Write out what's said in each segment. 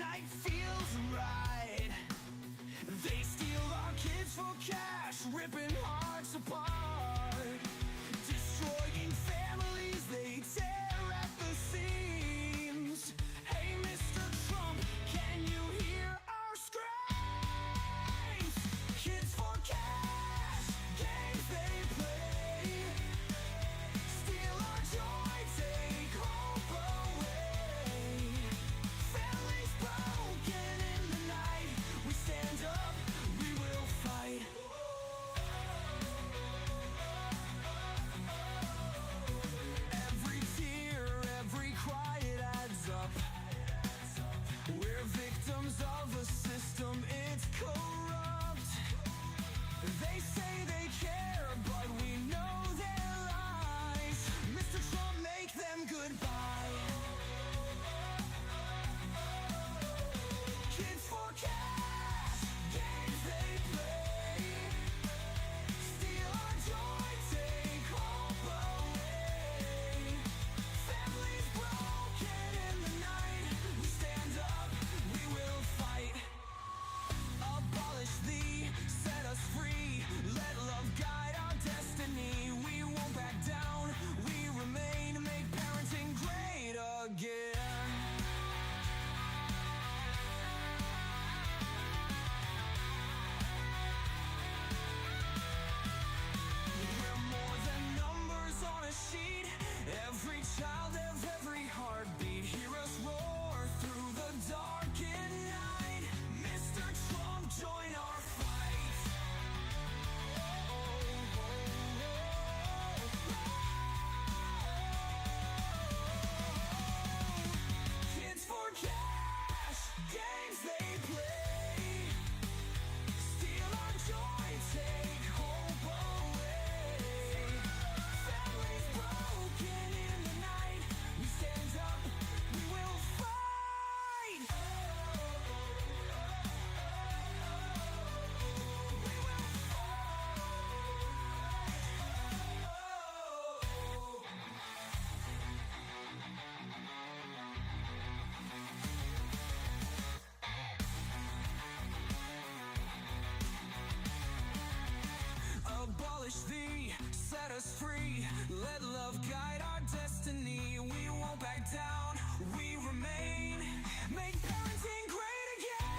night feels right. They steal our kids for cash, ripping hearts apart, destroying families, they tear at the seams. Hey, Mr. Trump, can you hear our screams? Kids for cash, games they play, steal our joy, take hope away. Families broken in the night, we stand up, we will fight. Every tear, every cry, it adds up. We're victims of a system, it's corrupt. They say they care, but we know their lies. Mr. Trump, make them goodbye. Kids for cash, games they play, steal our joy, take hope away. Families broken in the night, we stand up, we will fight. Abolish thee, set us free, let love guide our destiny. We won't back down, we remain, make parenting great again. We're more than numbers on a sheet, every child of every heartbeat. Hear us roar through the darkened night. Mr. Trump, join our fight. Kids for cash, games they play, steal our joy, take hope away. Families broken in the night, we stand up, we will fight. We will abolish thee, set us free, let love guide our destiny. We won't back down, we remain, make parenting great again.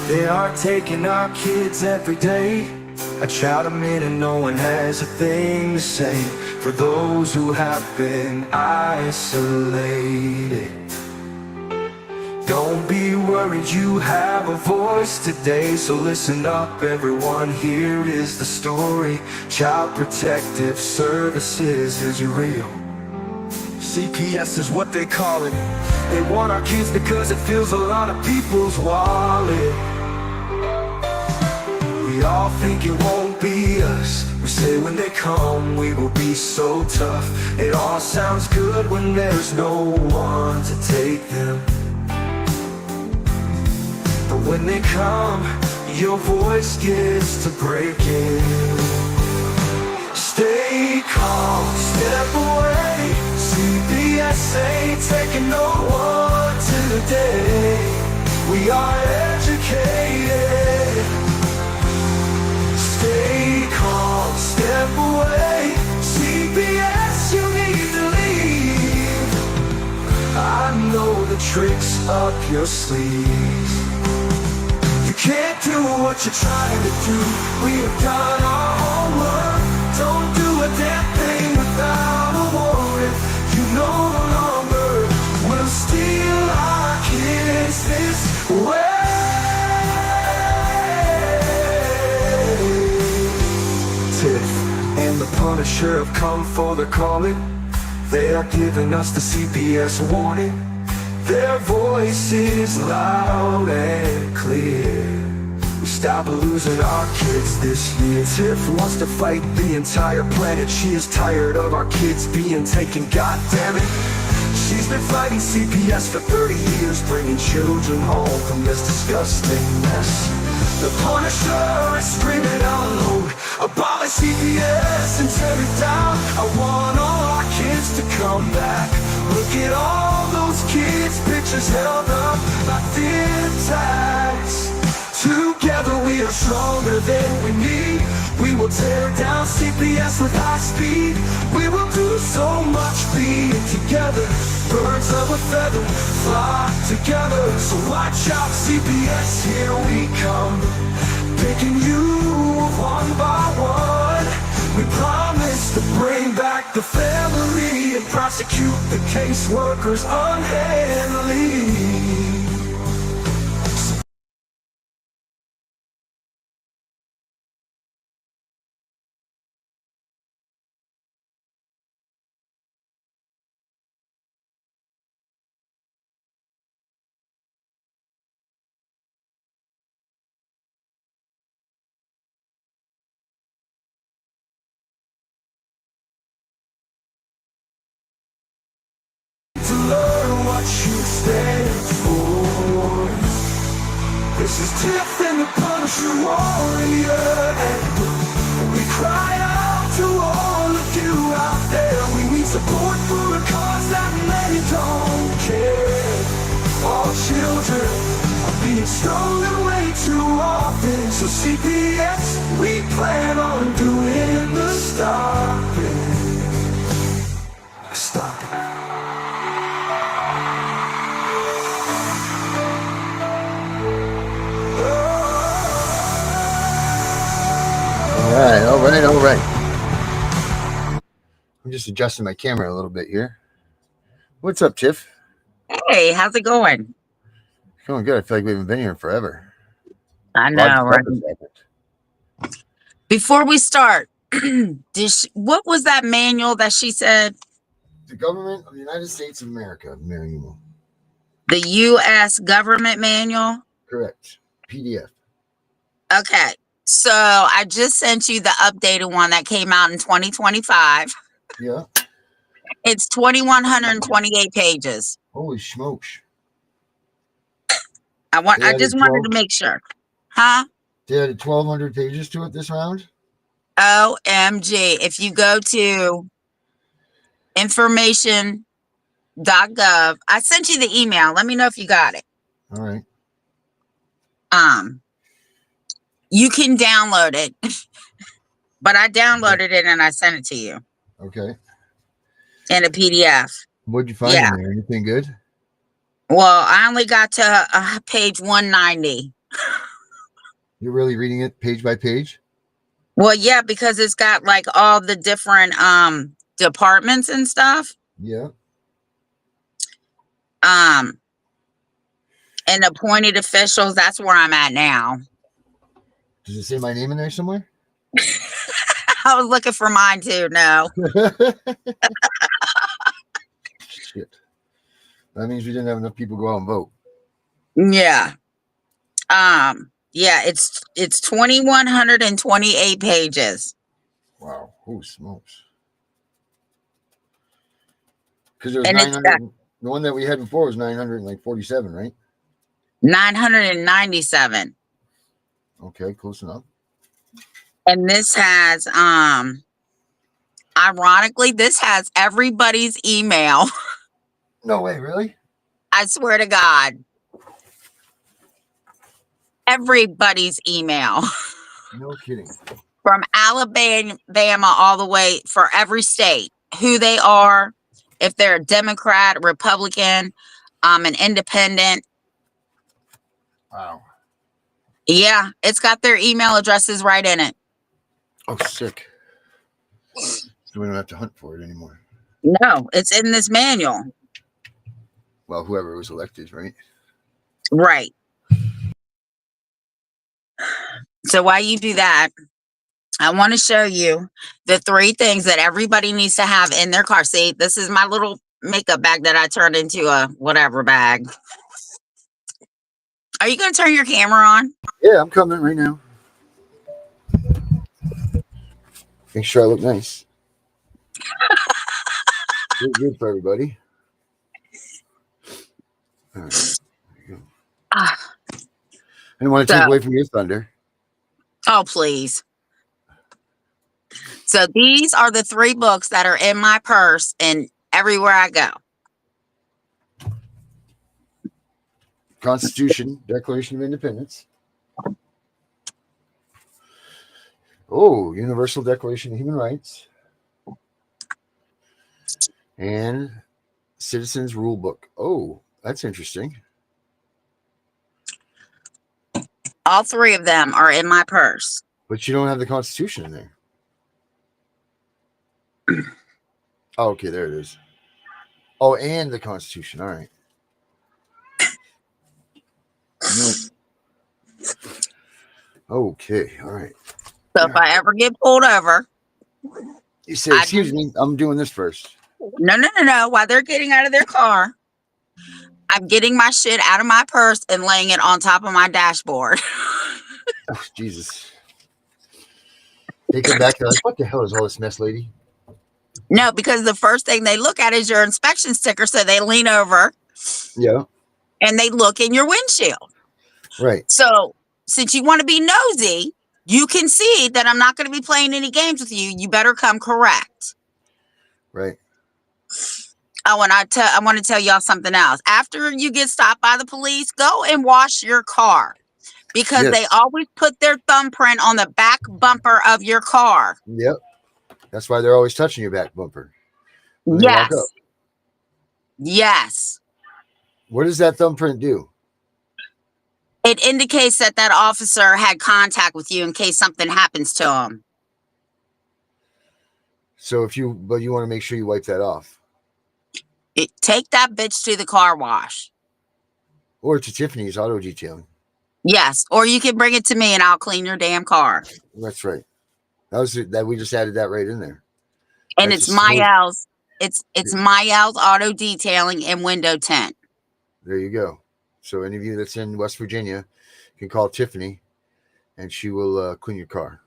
They are taking our kids every day. I shout them in and no one has a thing to say. For those who have been isolated, don't be worried, you have a voice today. So listen up everyone, here is the story. Child Protective Services is real. CPS is what they call it. They want our kids because it fills a lot of people's wallet. We all think it won't be us. We say when they come we will be so tough. It all sounds good when there's no one to take them. But when they come, your voice gets to breaking. Stay calm, step away. CPS ain't taking no one today. We are educated. Stay calm, step away. CPS, you need to leave. I know the tricks up your sleeves. You can't do what you're trying to do. We have done our homework. Don't do a damn thing without a warrant. You no longer will steal our kids this way. Punisher have come for the calling. They are giving us the CPS warning. Their voice is loud and clear. We stop losing our kids this year. Tiff wants to fight the entire planet. She is tired of our kids being taken, god damn it. She's been fighting CPS for 30 years, bringing children home from this disgusting mess. The Punisher is screaming out loud, abolish CPS and tear it down. I want all our kids to come back. Look at all those kids' pictures held up like thin tags. Together we are stronger than we need. We will tear down CPS with high speed. We will do so much being together. Birds of a feather flock together. So watch out CPS, here we come. Picking you one by one. We promise to bring back the family and prosecute the caseworkers unhandily. To learn what you stand for. This is Tiff and the Punisher Warrior, and we cry out to all of you out there. We need support for a cause that many don't care. All children are being stolen way too often. So CPS, we plan on doing the stopping. Stop. All right. I'm just adjusting my camera a little bit here. What's up, Tiff? Hey, how's it going? Going good. I feel like we haven't been here forever. I know, right? Before we start, what was that manual that she said? The government of the United States of America manual. The U.S. government manual? Correct. PDF. Okay. So I just sent you the updated one that came out in 2025. Yeah. It's 2,128 pages. Holy smokes. I just wanted to make sure. Huh? They added 1,200 pages to it this round? OMG. If you go to information.gov, I sent you the email. Let me know if you got it. All right. You can download it, but I downloaded it and I sent it to you. Okay. In a PDF. What'd you find in there? Anything good? Well, I only got to page 190. You're really reading it page by page? Well, yeah, because it's got like all the different departments and stuff. Yeah. And appointed officials, that's where I'm at now. Does it say my name in there somewhere? I was looking for mine too. No. Shit. That means we didn't have enough people go out and vote. Yeah. Yeah, it's 2,128 pages. Wow. Holy smokes. Because there was 900. The one that we had before was 947, right? 997. Okay, close enough. And this has ironically, this has everybody's email. No way, really? I swear to God. Everybody's email. No kidding. From Alabama all the way, for every state, who they are, if they're a Democrat, Republican, an independent. Wow. Yeah, it's got their email addresses right in it. Oh, sick. So we don't have to hunt for it anymore. No, it's in this manual. Well, whoever was elected, right? Right. So while you do that, I want to show you the 3 things that everybody needs to have in their car. See, this is my little makeup bag that I turned into a whatever bag. Are you going to turn your camera on? Yeah, I'm coming right now. Make sure I look nice. Look good for everybody. All right. There you go. Ah, I didn't want to take so, away from your thunder. oh, please. So these are the 3 books that are in my purse and everywhere I go. Constitution, Declaration of Independence. Oh, Universal Declaration of Human Rights. And Citizens Rule Book. Oh, that's interesting. All 3 of them are in my purse. But you don't have the Constitution in there. Oh, okay, there it is. Oh, and the Constitution. All right. No. Okay, all right. So if I ever get pulled over, You say, excuse me, I'm doing this first. no. While they're getting out of their car, I'm getting my shit out of my purse and laying it on top of my dashboard. Oh, Jesus. They come back, they're like, what the hell is all this mess, lady? No, because the first thing they look at is your inspection sticker. So they lean over Yeah, and they look in your windshield. right. So since you want to be nosy, you can see that I'm not going to be playing any games with you. You better come correct. Right. Oh, and I want to tell y'all something else. After you get stopped by the police, go and wash your car because Yes. they always put their thumbprint on the back bumper of your car. Yep. That's why they're always touching your back bumper when they walk Yes. up. Yes. What does that thumbprint do? It indicates that that officer had contact with you in case something happens to him. So but you want to make sure you wipe that off. Take that bitch to the car wash. Or to Tiffany's Auto Detailing. Yes. Or you can bring it to me and I'll clean your damn car. That's right. That we just added that right in there. And That's it's Mayel's. It's Mayel's Auto Detailing and Window Tint. There you go. So any of you that's in West Virginia can call Tiffany and she will clean your car.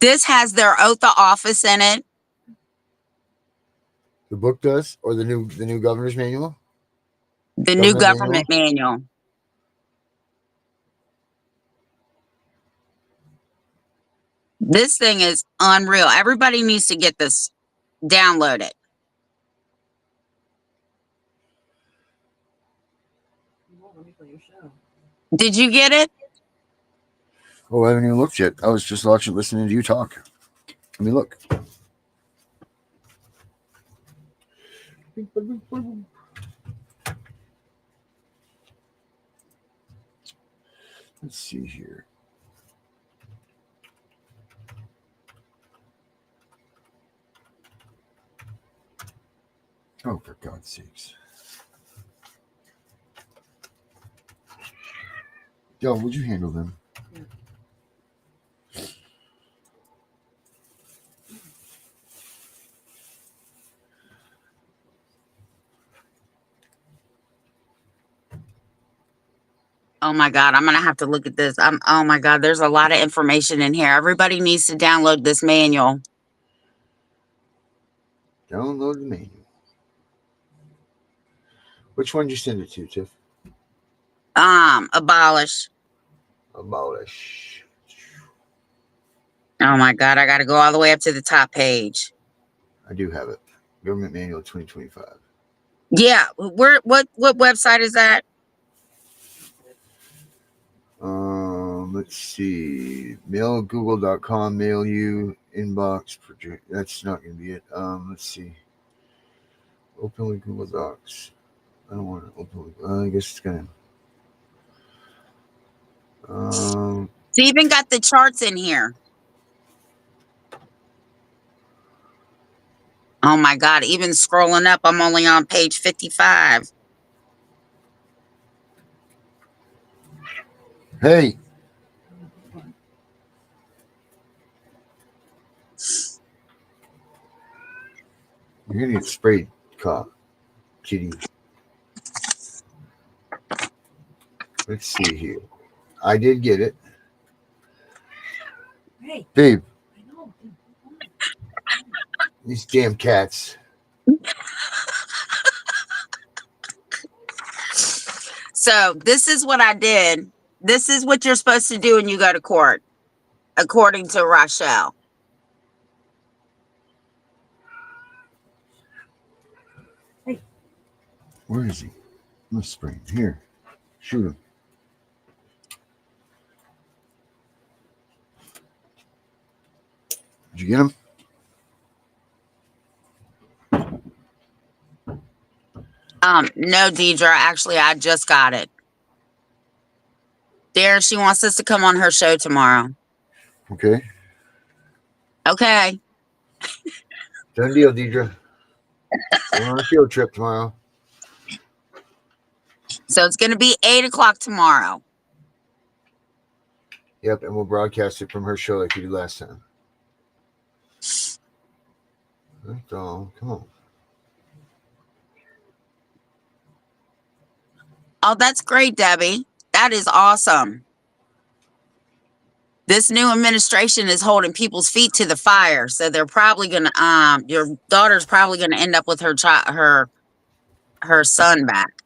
This has their oath of office in it. The book does, or the new governor's manual? The new government manual. This thing is unreal. Everybody needs to get this. Download it. Did you get it? Oh, I haven't even looked yet. I was just listening to you talk. Let me look. Let's see here. Oh, for God's sakes. Yo, would you handle them? Oh my God, I'm going to have to look at this. Oh my God, there's a lot of information in here. Everybody needs to download this manual. Download the manual. Which one did you send it to, Tiff? Abolish. Abolish. Oh my God, I got to go all the way up to the top page. I do have it. Government Manual 2025. Yeah, what website is that? Let's see. Mail google.com, mail you, inbox, project. That's not going to be it. Let's see. Open with Google Docs. I don't want to open with, I guess it's going to. It's even got the charts in here. Oh my God, even scrolling up, I'm only on page 55. Hey. You're gonna get sprayed, cop, kitty. Let's see here. I did get it. Hey, Babe, I know. these damn cats. So this is what I did. This is what you're supposed to do when you go to court, according to Rochelle. Where is he? Let's spray him. Here. Shoot him. Did you get him? No, Deidre, actually, I just got it. Darren, she wants us to come on her show tomorrow. Okay. Okay. Done deal, Deidre. We're on a field trip tomorrow. So it's going to be 8:00 tomorrow. Yep, and we'll broadcast it from her show like we did last time. That's all. Come on. Oh, that's great, Debbie. That is awesome. This new administration is holding people's feet to the fire, so they're probably gonna your daughter's probably gonna end up with her her son back.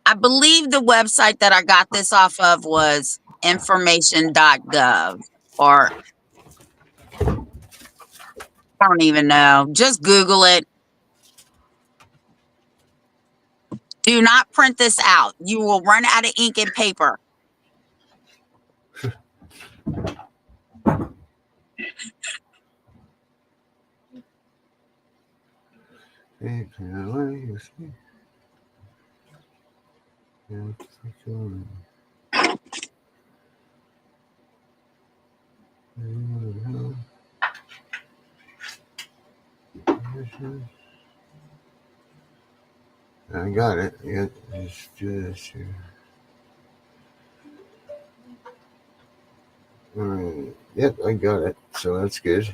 I believe the website that I got this off of was information.gov, or I don't even know. Just Google it. Do not print this out. You will run out of ink and paper. Hey, can I let you see? Yeah, it's all right. I got it. Yeah, just do this here. All right. Yep, I got it. So that's good.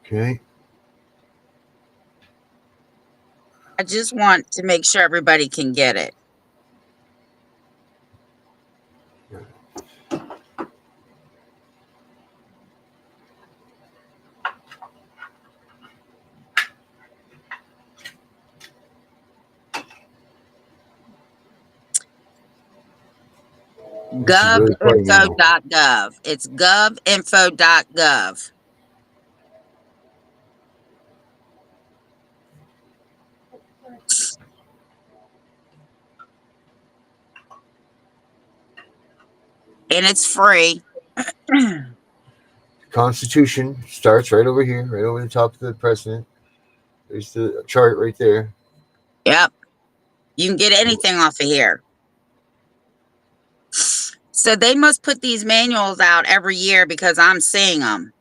Okay. I just want to make sure everybody can get it. This is really funny now. Govinfo.gov. It's govinfo.gov. And it's free. Constitution starts right over here, right over the top of the president. There's the chart right there. Yep. You can get anything off of here. So they must put these manuals out every year because I'm seeing them.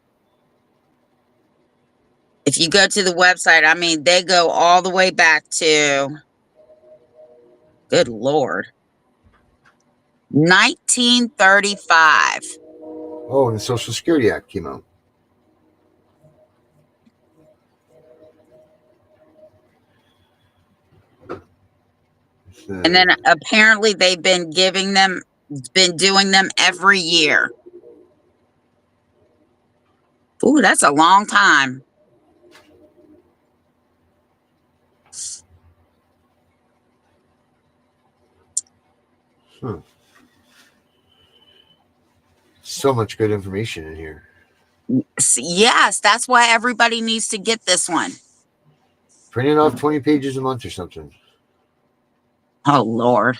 If you go to the website, I mean, they go all the way back to, good Lord, 1935. Oh, and the Social Security Act came out. And then apparently they've been doing them every year. Ooh, that's a long time. So much good information in here. Yes, that's why everybody needs to get this one. Printing off 20 pages a month or something. Oh, Lord.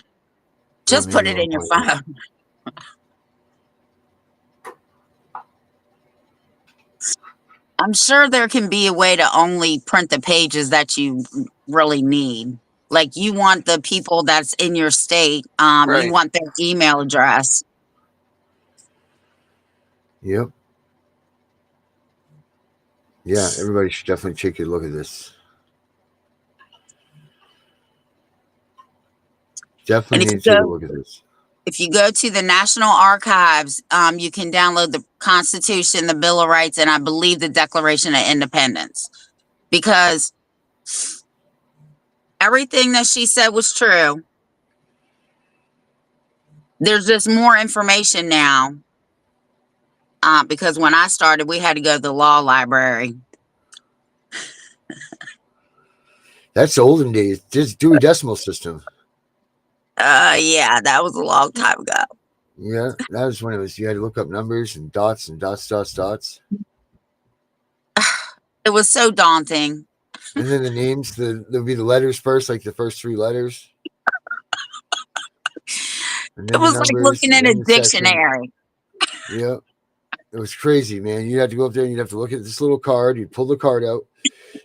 Just Maybe put it in your 1.8. phone. I'm sure there can be a way to only print the pages that you really need. Like you want the people that's in your state, Right. you want their email address. Yep. Yeah, everybody should definitely take a look at this. And Definitely if need you to take a go, look at this. If you go to the National Archives, you can download the Constitution, the Bill of Rights, and I believe the Declaration of Independence, because everything that she said was true. There's just more information now, because when I started, we had to go to the law library. That's the olden days. Just Dewey Decimal System. Yeah, that was a long time ago. Yeah, that was when it was. You had to look up numbers and dots and dots. It was so daunting. And then the names, there'll be the letters first, like the first 3 letters. And It then the was like numbers, looking and in a then the section. dictionary. Yeah. It was crazy, man. You'd have to go up there and you'd have to look at this little card. You'd pull the card out.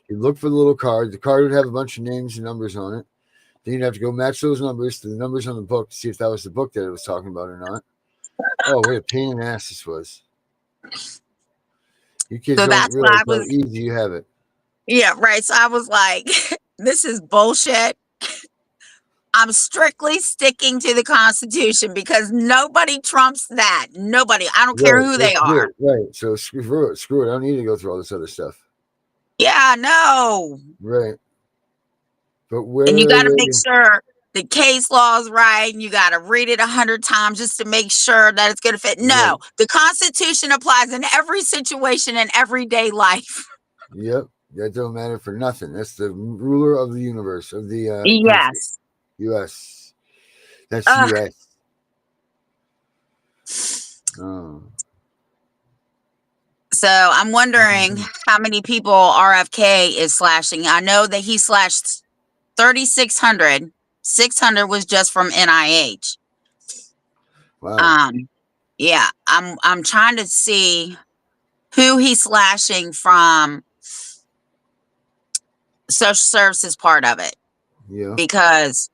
You'd look for the little card. The card would have a bunch of names and numbers on it. Then you'd have to go match those numbers to the numbers on the book to see if that was the book that it was talking about or not. Oh, what a pain in the ass this was. You kids So don't that's why realize I how was, easy you have it. yeah, right. So I was like, this is bullshit. I'm strictly sticking to the Constitution because nobody trumps that. Nobody. I don't care Right. who Let's they do are. it. Right. So screw it. Screw it. I don't need to go through all this other stuff. Yeah, no. Right. But And you where got to are make they? sure the case law is right, and you got to read it 100 times just to make sure that it's going to fit. Right. No, the Constitution applies in every situation in everyday life. Yep. That don't matter for nothing. That's the ruler of the universe, of the country. Yes. U.S. That's Ugh. U.S. Oh. So I'm wondering how many people RFK is slashing. I know that he slashed 3,600. 600 was just from NIH. Wow. Yeah, I'm trying to see who he's slashing from social services part of it, Yeah. because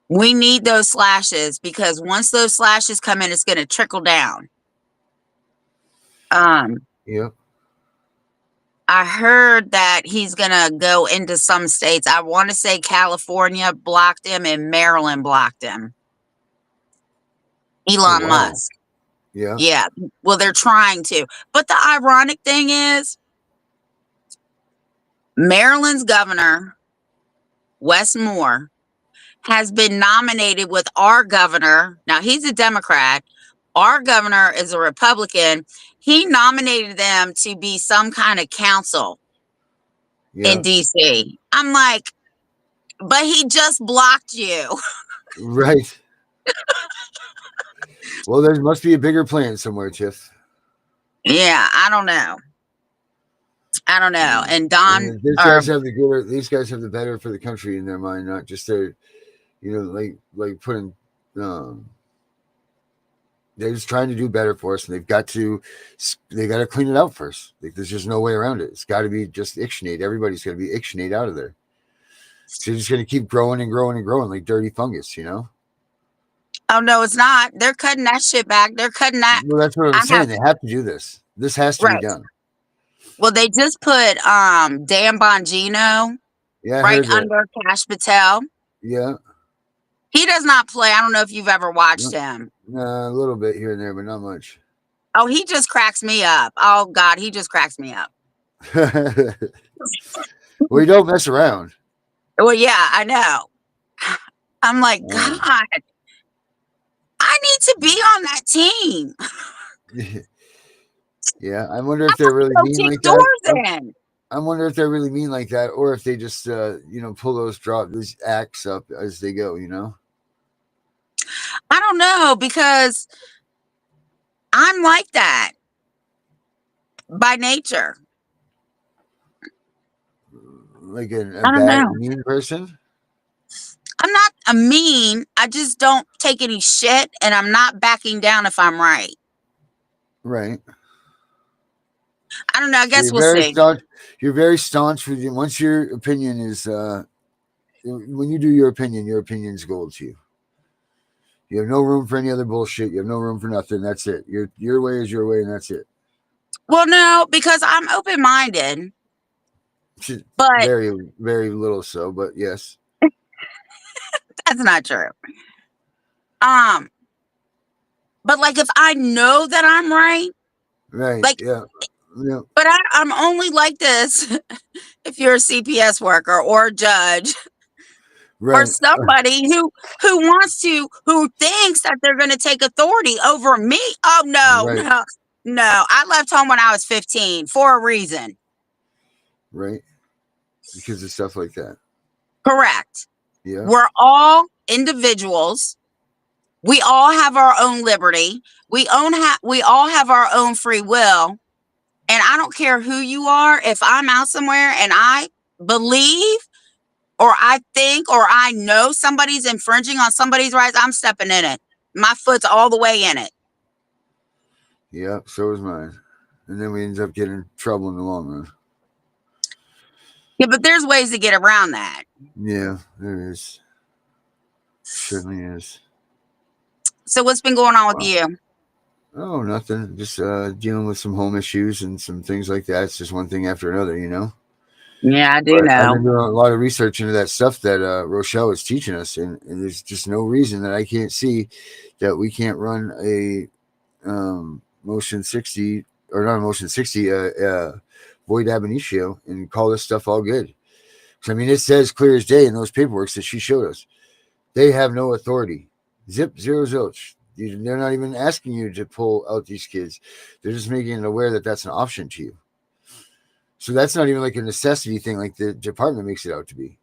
we need those slashes, because once those slashes come in, it's going to trickle down. Yeah. I heard that he's going to go into some states. I want to say California blocked him and Maryland blocked him. Elon Oh, wow. Musk. Yeah. Yeah. Well, they're trying to. But the ironic thing is, Maryland's governor, Wes Moore, has been nominated with our governor. Now, he's a Democrat. Our governor is a Republican. He nominated them to be some kind of council Yeah. in DC. I'm like, but he just blocked you. Right. Well, there must be a bigger plan somewhere, Tiff. Yeah, I don't know. And Don, And these guys have the gooder. These guys have the better for the country in their mind, not just their, like putting. They're just trying to do better for us, and they got to clean it out first. Like, there's just no way around it. It's got to be just ictionate. Everybody's got to be ictionate out of there. So you're just going to keep growing and growing and growing like dirty fungus, oh no, it's not. They're cutting that shit back. They're cutting that. Well, that's what I'm saying. They have to do this. This has to be done. Well, they just put Dan Bongino right under Cash Patel. Yeah. He does not play. I don't know if you've ever watched him. A little bit here and there, but not much. Oh, he just cracks me up. Oh God, he just cracks me up. Well, you don't mess around. Well, yeah, I know. I'm like, God, I need to be on that team. Yeah, I wonder if they're really mean like that. I wonder if they're really mean like that, or if they just, pull these acts up as they go. I don't know, because I'm like that by nature. Like a bad, mean person. I'm not a mean. I just don't take any shit, and I'm not backing down if I'm right. Right. I don't know. I guess so we'll see. You're very staunch with you. Once your opinion is, when you do your opinion's gold to you. You have no room for any other bullshit. You have no room for nothing. That's it. Your way is your way, and that's it. Well, no, because I'm open-minded. But very, very little so, but yes. That's not true. But like if I know that I'm right, Right. like, Yeah. Yeah. but I'm only like this if you're a CPS worker or a judge or Right. somebody who thinks that they're going to take authority over me. Oh no, Right. no, no. I left home when I was 15 for a reason. Right. Because of stuff like that. Correct. Yeah. We're all individuals. We all have our own liberty. We all have our own free will. And I don't care who you are. If I'm out somewhere and I believe or I think or I know somebody's infringing on somebody's rights, I'm stepping in it. My foot's all the way in it. Yeah. So is mine. And then we end up getting in trouble in the long run. Yeah, but there's ways to get around that. Yeah, there is. Certainly is. So what's been going on with Wow. you? Oh, nothing. Just dealing with some home issues and some things like that. It's just one thing after another, you know. Yeah, I do But I've know. been doing a lot of research into that stuff that Rochelle is teaching us, and there's just no reason that I can't see that we can't run a motion 60 or not a motion 60 void ab initio and call this stuff all good. I mean, it says clear as day in those paperworks that she showed us. They have no authority. Zip, zero, zilch. They're not even asking you to pull out these kids. They're just making it aware that that's an option to you. So that's not even like a necessity thing like the department makes it out to be.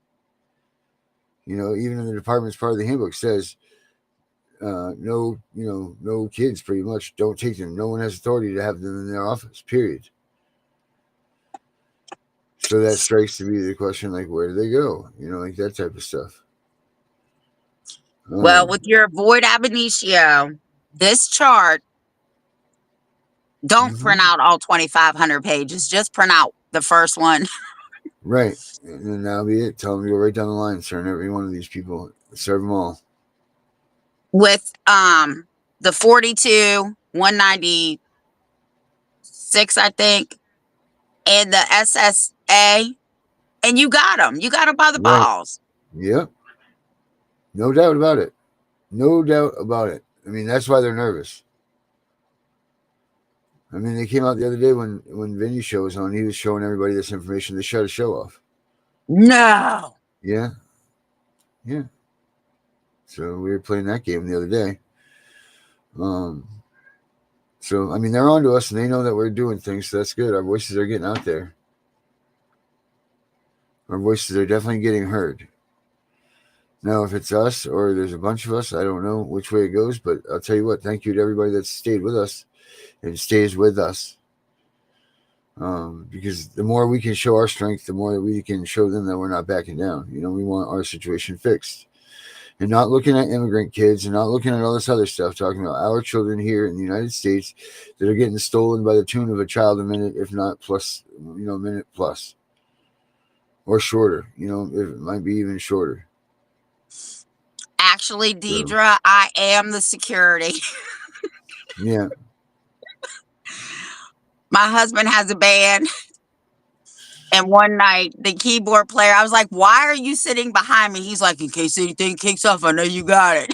You know, even in the department's part of the handbook says, no, no kids pretty much. Don't take them. No one has authority to have them in their office, period. So that strikes to be the question, like, where do they go? You know, like that type of stuff. Well, with your void ab initio, this chart, don't print Mhm. out all 2,500 pages. Just print out the first one. Right. And then that'll be it. Tell them to go right down the line, serve every one of these people. Serve them all. With the 42, 196, I think, and the SSA, and you got them. You got them by the Right. balls. Yep. No doubt about it. No doubt about it. I mean, that's why they're nervous. I mean, they came out the other day when Vinny's show was on. He was showing everybody this information. They shut a show off. No. Yeah. Yeah. So we were playing that game the other day. So I mean, they're on to us, and they know that we're doing things. So that's good. Our voices are getting out there. Our voices are definitely getting heard. Now, if it's us or there's a bunch of us, I don't know which way it goes. But I'll tell you what. Thank you to everybody that stayed with us and stays with us. Because the more we can show our strength, the more that we can show them that we're not backing down. You know, we want our situation fixed. And not looking at immigrant kids and not looking at all this other stuff, talking about our children here in the United States that are getting stolen by the tune of a child a minute, if not plus, a minute plus or shorter. It might be even shorter. Actually, So, Deidre, I am the security. yeah. My husband has a band. And one night, the keyboard player, I was like, why are you sitting behind me? He's like, in case anything kicks off, I know you got it.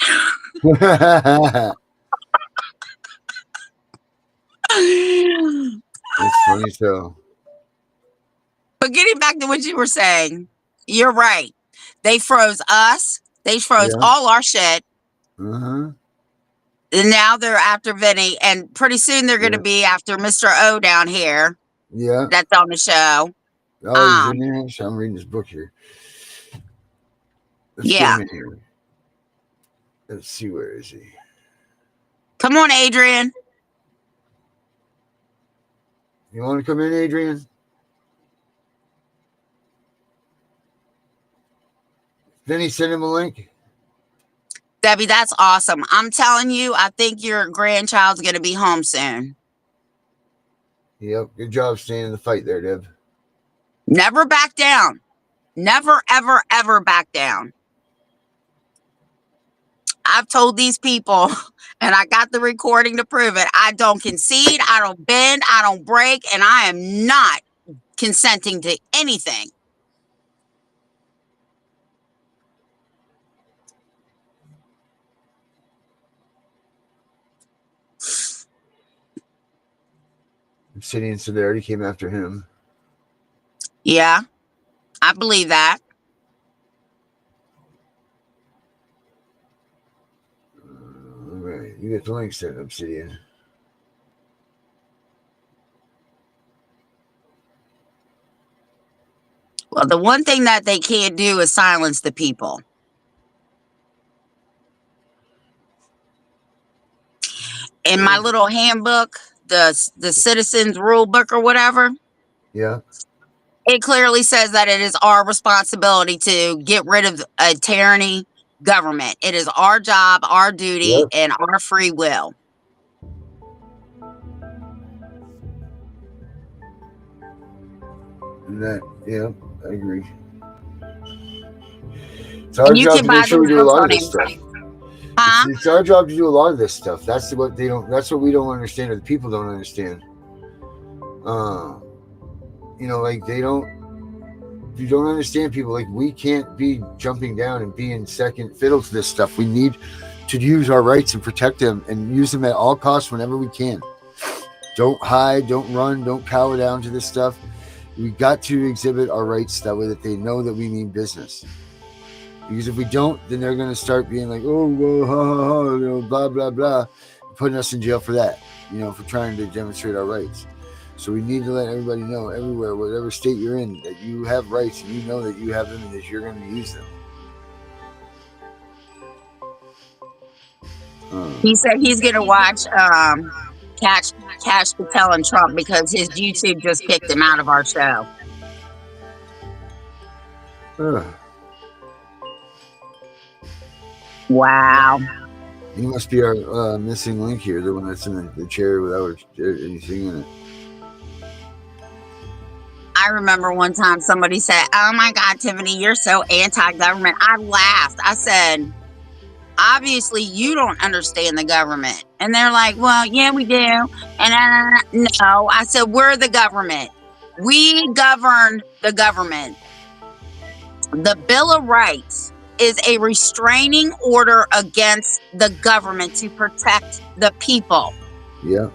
It's funny. So, But getting back to what you were saying, you're right. They froze us. They froze yeah. all our shit. Uh-huh. And now they're after Vinny. And pretty soon they're going to Yeah. be after Mr. O down here. Yeah. That's on the show. Oh, he's in there. So I'm reading his book here. Let's get Yeah. him in here. Let's see, where is he? Come on, Adrian. You want to come in, Adrian? Then he sent him a link. Debbie, that's awesome. I'm telling you, I think your grandchild's going to be home soon. Yep. Good job staying in the fight there, Deb. Never back down. Never, ever, ever back down. I've told these people, and I got the recording to prove it, I don't concede, I don't bend, I don't break, and I am not consenting to anything. Obsidian said they already came after him. Yeah, I believe that. All right, you get the link set, Obsidian. Well, the one thing that they can't do is silence the people. In my little handbook, the citizens rule book or whatever, Yeah. it clearly says that it is our responsibility to get rid of a tyranny government. It is our job, our duty, Yep. and our free will. And that, yeah, I agree. It's our And you job can to buy make sure we those do a books lot of on this stuff. Amazon. Huh? It's our job to do a lot of this stuff. That's what they don't. That's what we don't understand, or the people don't understand. You know, like they don't. You don't understand people. Like we can't be jumping down and being second fiddle to this stuff. We need to use our rights and protect them and use them at all costs whenever we can. Don't hide. Don't run. Don't cower down to this stuff. We got to exhibit our rights that way that they know that we mean business. Because if we don't, then they're going to start being like, oh, well, ha, ha, ha, you know, blah, blah, blah, putting us in jail for that, you know, for trying to demonstrate our rights. So we need to let everybody know everywhere, whatever state you're in, that you have rights and you know that you have them and that you're going to use them. He said he's going to watch Cash Patel and Trump because his YouTube just kicked him out of our show. Wow. He must be our missing link here, the one that's in the chair without anything in it. I remember one time somebody said, oh my God, Tiffany, you're so anti-government. I laughed. I said, obviously you don't understand the government. And they're like, well, yeah, we do. And no, I said, we're the government. We govern the government. The Bill of Rights is a restraining order against the government to protect the people. Yeah.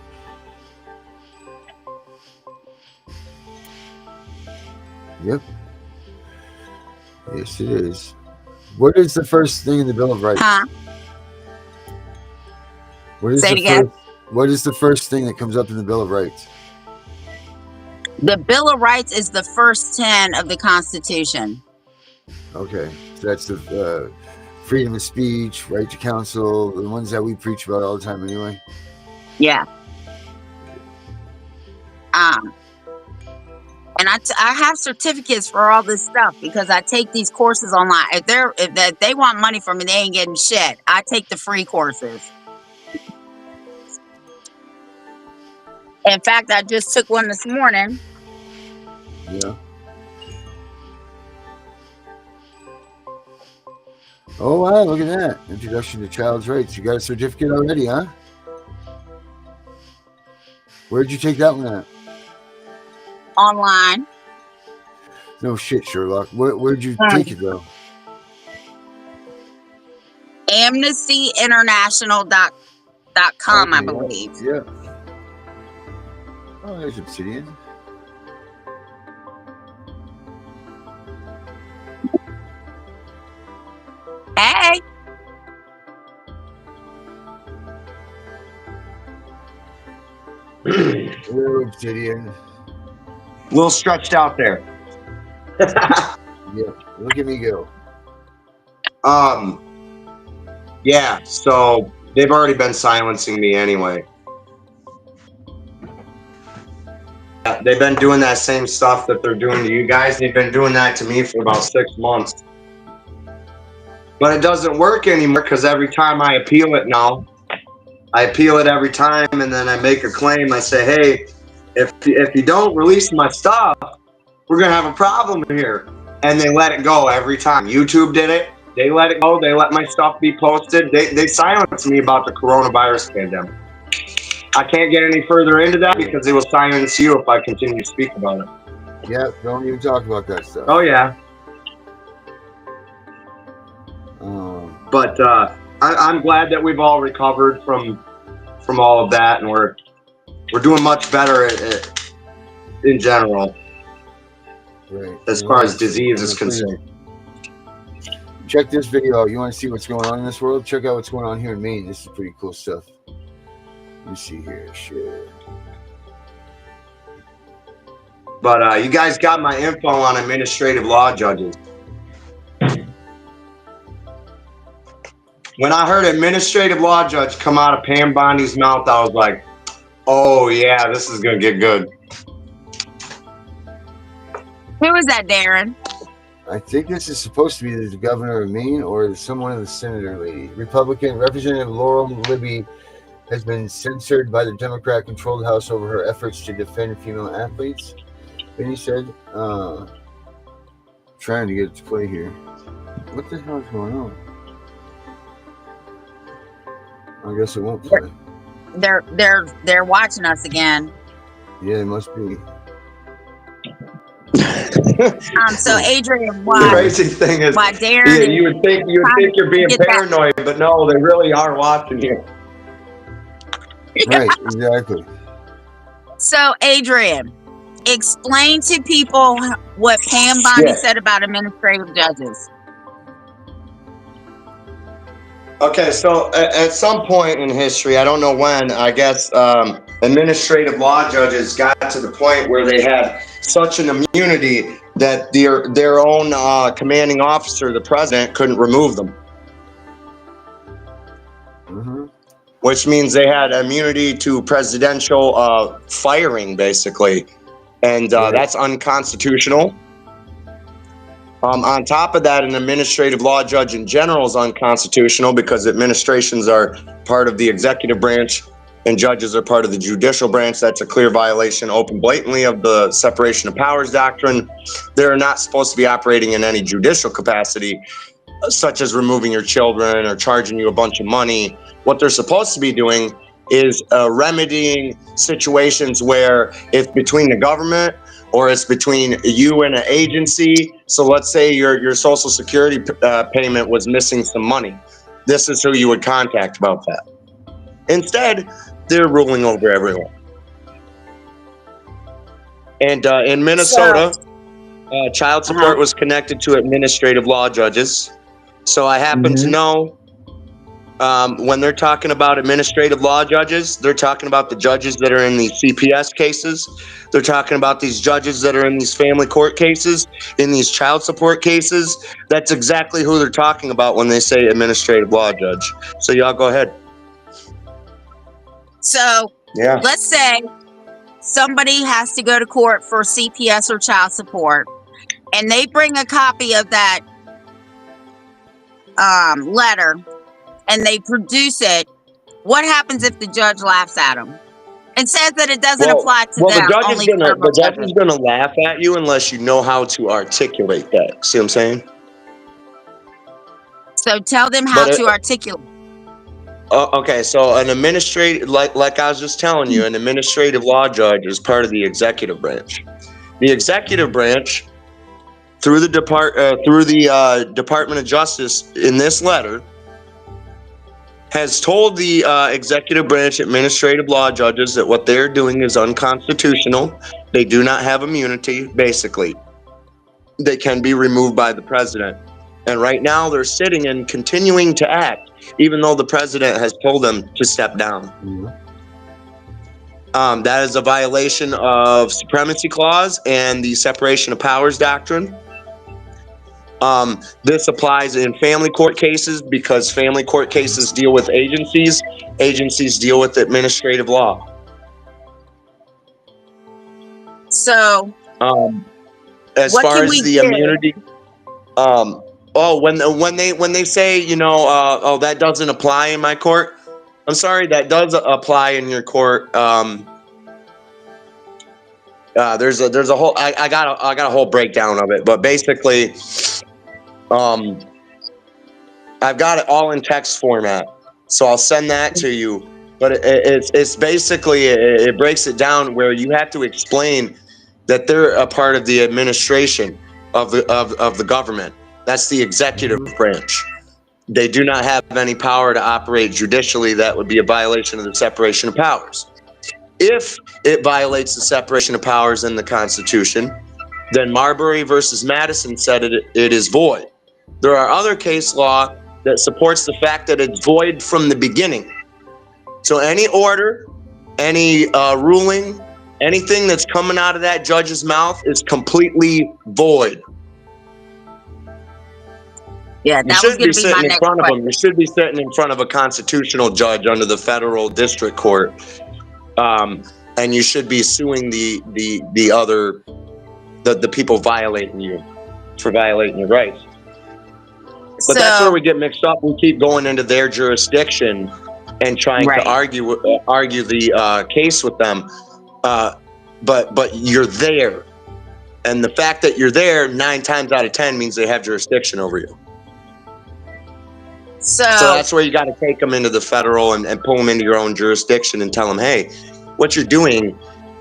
Yep. Yes, it is. What is the first thing in the Bill of Rights? Huh? Say it again. What is the first thing that comes up in the Bill of Rights? The Bill of Rights is the first 10 of the Constitution. Okay. So that's the freedom of speech, right to counsel, the ones that we preach about all the time anyway. Yeah. And I have certificates for all this stuff because I take these courses online. If they want money from me, they ain't getting shit. I take the free courses. In fact, I just took one this morning. Yeah. Oh, wow, look at that. Introduction to Child's Rights. You got a certificate already, huh? Where'd you take that one at? Online. No shit, Sherlock. Where'd you take it, though? AmnestyInternational.com, I Okay, believe. Yeah. Oh, there's Obsidian. Hey. Hello, Obsidian. A little stretched out there. Yeah, look at me go. Yeah, so they've already been silencing me anyway. Yeah, they've been doing that same stuff that they're doing to you guys. They've been doing that to me for about 6 months. But it doesn't work anymore because every time I appeal it now, I appeal it every time and then I make a claim. I say, hey, if you don't release my stuff, we're going to have a problem here. And they let it go every time. YouTube did it. They let it go. They let my stuff be posted. They silenced me about the coronavirus pandemic. I can't get any further into that because they will silence you if I continue to speak about it. Yeah, don't even talk about that stuff. Oh, yeah. But I'm glad that we've all recovered from all of that, and we're doing much better at in general, Right. as far as disease is concerned. Check this video out. You want to see what's going on in this world? Check out what's going on here in Maine. This is pretty cool stuff. Let me see here. Share. But you guys got my info on administrative law judges. When I heard administrative law judge come out of Pam Bondi's mouth, I was like, oh yeah, this is going to get good. Who is that, Darren? I think this is supposed to be the governor of Maine or someone of the senator lady. Republican Representative Laurel Libby has been censored by the Democrat-controlled House over her efforts to defend female athletes. Then he said, trying to get it to play here. What the hell is going on? I guess it won't play. They're watching us again. Yeah, it must be. So Adrian, The why crazy thing is, Darren? yeah, you would think you're being paranoid, but no, they really are watching you. Right, exactly. So Adrian, explain to people what Pam Bondi said about administrative judges. Okay, so at some point in history, I don't know when, I guess administrative law judges got to the point where they had such an immunity that their own commanding officer, the president, couldn't remove them. Mm-hmm. Which means they had immunity to presidential firing, basically. And that's unconstitutional. On top of that, an administrative law judge in general is unconstitutional because administrations are part of the executive branch and judges are part of the judicial branch. That's a clear violation, open blatantly, of the separation of powers doctrine. They're not supposed to be operating in any judicial capacity, such as removing your children or charging you a bunch of money. What they're supposed to be doing is remedying situations where it's between the government or it's between you and an agency. So let's say your Social Security payment was missing some money. This is who you would contact about that. Instead, they're ruling over everyone. And in Minnesota, child support was connected to administrative law judges. So I happen to know when they're talking about administrative law judges, they're talking about the judges that are in these CPS cases. They're talking about these judges that are in these family court cases, in these child support cases. That's exactly who they're talking about when they say administrative law judge. So y'all go ahead. So let's say somebody has to go to court for CPS or child support, and they bring a copy of that letter and they produce it. What happens if the judge laughs at them and says that it doesn't apply to them? The judge is going to laugh at you unless you know how to articulate that. See what I'm saying? So tell them how to articulate. Okay, so an administrative, like I was just telling you, an administrative law judge is part of the executive branch. The executive branch, through the Department of Justice, in this letter, has told the executive branch administrative law judges that what they're doing is unconstitutional. They do not have immunity, basically. They can be removed by the president. And right now they're sitting and continuing to act, even though the president has told them to step down. That is a violation of Supremacy Clause and the separation of powers doctrine. This applies in family court cases because family court cases deal with agencies. Agencies deal with administrative law. So, as far as the immunity, when they say, that doesn't apply in my court. I'm sorry, that does apply in your court. There's a whole, I got a whole breakdown of it, but basically, I've got it all in text format, so I'll send that to you. But it's basically, it breaks it down where you have to explain that they're a part of the administration of the government. That's the executive branch. They do not have any power to operate judicially. That would be a violation of the separation of powers. if it violates the separation of powers in the Constitution, then Marbury versus Madison said it is void. There are other case law that supports the fact that it's void from the beginning. So any order, any ruling, anything that's coming out of that judge's mouth is completely void. Yeah, You that was shouldn't going be to be my sitting in next front of question. them. You should be sitting in front of a constitutional judge under the federal district court, and you should be suing the people violating you for violating your rights. But that's where we get mixed up. We keep going into their jurisdiction and trying to argue the case with them. But you're there, and the fact that you're there 9 times out of 10 means they have jurisdiction over you. So that's where you got to take them into the federal and pull them into your own jurisdiction and tell them, hey, what you're doing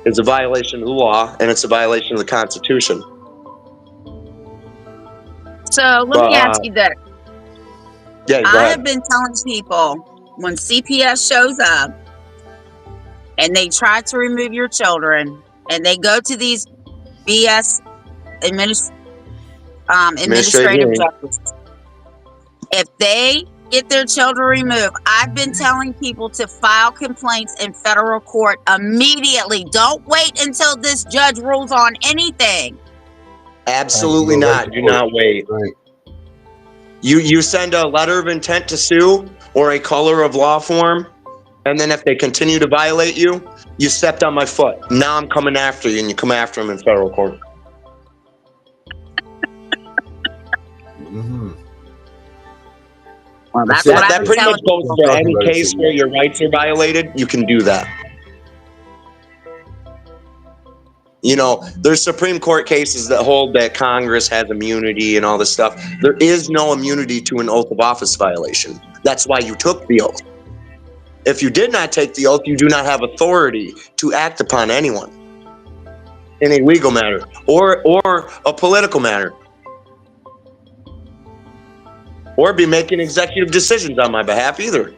is a violation of the law and it's a violation of the Constitution. So let me ask you this. Yeah, I have been telling people when CPS shows up and they try to remove your children and they go to these BS administrative judges, if they get their children removed, I've been telling people to file complaints in federal court immediately. Don't wait until this judge rules on anything. Absolutely not. Do not wait. Right. You send a letter of intent to sue or a color of law form, and then if they continue to violate you, you stepped on my foot. Now I'm coming after you, and you come after them in federal court. Mm-hmm. Well, that's that pretty much goes for any case where your rights are violated. You can do that. You know, there's Supreme Court cases that hold that Congress has immunity and all this stuff. There is no immunity to an oath of office violation. That's why you took the oath. If you did not take the oath, you do not have authority to act upon anyone in a legal matter or a political matter, or be making executive decisions on my behalf either.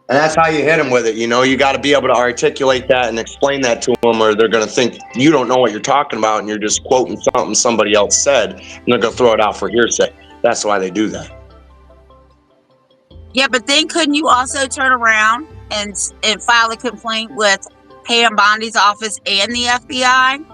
And that's how you hit them with it. You know, you got to be able to articulate that and explain that to them, or they're going to think you don't know what you're talking about and you're just quoting something somebody else said, and they're going to throw it out for hearsay. That's why they do that. Yeah, but then couldn't you also turn around and file a complaint with Pam Bondi's office and the FBI?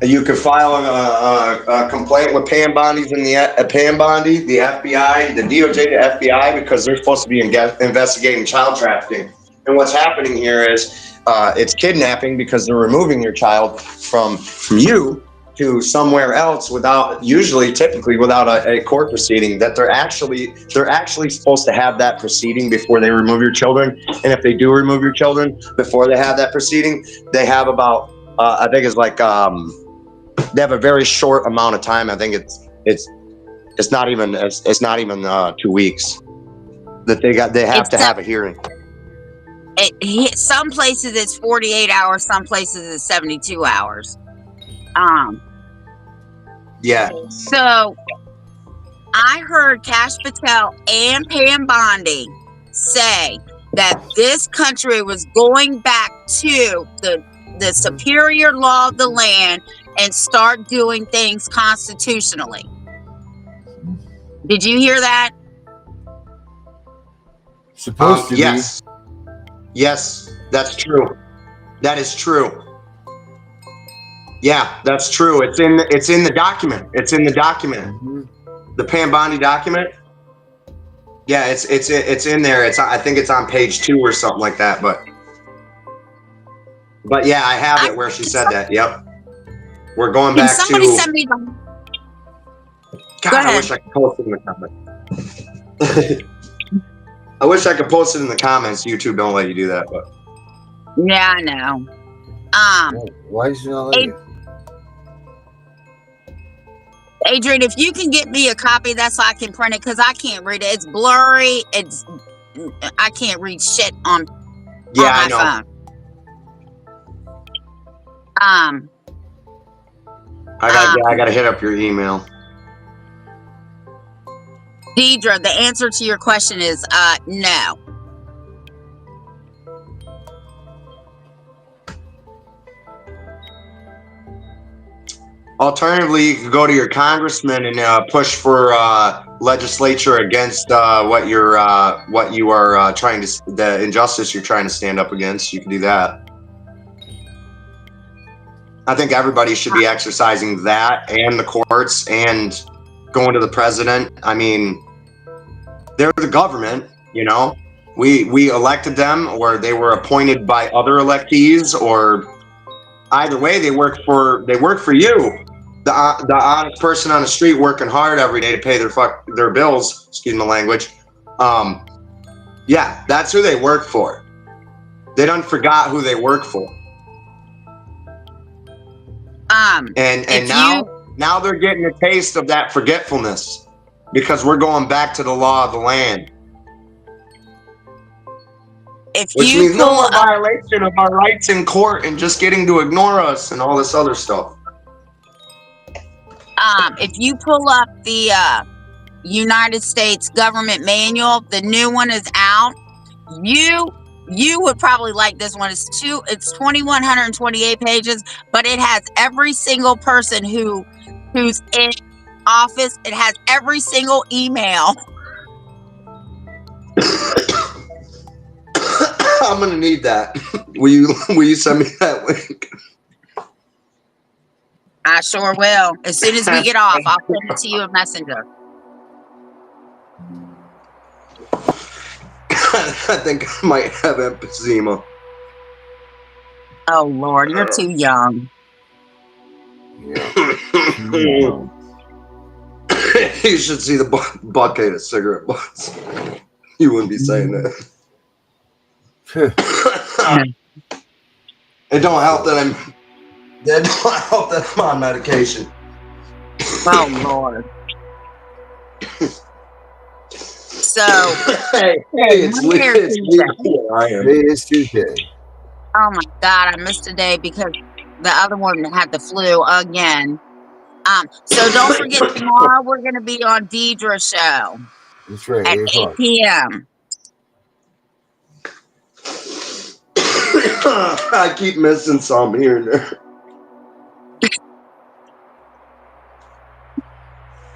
You could file a complaint with Pam Bondi's and the FBI, the DOJ, the FBI, because they're supposed to be investigating child trafficking. And what's happening here is it's kidnapping, because they're removing your child from you to somewhere else typically without a court proceeding. That they're actually supposed to have that proceeding before they remove your children. And if they do remove your children before they have that proceeding, they have about I think it's like they have a very short amount of time. I think it's not even 2 weeks that they have to have a hearing. Some places it's 48 hours, some places it's 72 hours. Yeah. So I heard Kash Patel and Pam Bondi say that this country was going back to the superior law of the land and start doing things constitutionally. Did you hear that? Supposed to yes. Yes, that's true. That is true. Yeah, that's true. It's in the document. It's in the document. Mm-hmm. The Pam Bondi document. Yeah, it's in there. I think it's on page 2 or something like that. But yeah, I have it where she said that. Yep. We're going back to. Somebody send me the. God, I wish I could post it in the comments. I wish I could post it in the comments. YouTube don't let you do that, but. Yeah, I know. Why is it not letting you? Adrian, if you can get me a copy, that's so I can print it, because I can't read it. It's blurry. I can't read shit on my phone. I gotta hit up your email. Deidre, the answer to your question is no. Alternatively, you could go to your congressman and push for legislature against what you are trying to, the injustice you're trying to stand up against. You can do that. I think everybody should be exercising that, and the courts, and going to the president. I mean, they're the government, you know. We elected them, or they were appointed by other electees, or either way, they work for you. The honest person on the street working hard every day to pay their bills. Excuse my language. Yeah, that's who they work for. They done forgot who they work for. And now they're getting a taste of that forgetfulness, because we're going back to the law of the land. Which means no more violation of our rights in court and just getting to ignore us and all this other stuff. If you pull up the United States government manual, the new one is out. You would probably like this one. It's 2,128 pages, but it has every single person who's in office. It has every single email. I'm gonna need that. Will you send me that link? I sure will. As soon as we get off, I'll send it to you in Messenger. I think I might have emphysema. Oh Lord, you're too young. Yeah. You should see the bucket of cigarette butts. You wouldn't be saying that. It don't help that I'm on medication. Oh Lord. So it's legal. It is Tuesday. oh my God, I missed a day because the other one had the flu again. So don't forget, tomorrow we're gonna be on Deidre's show That's right. at 8 p.m. I keep missing some here and there.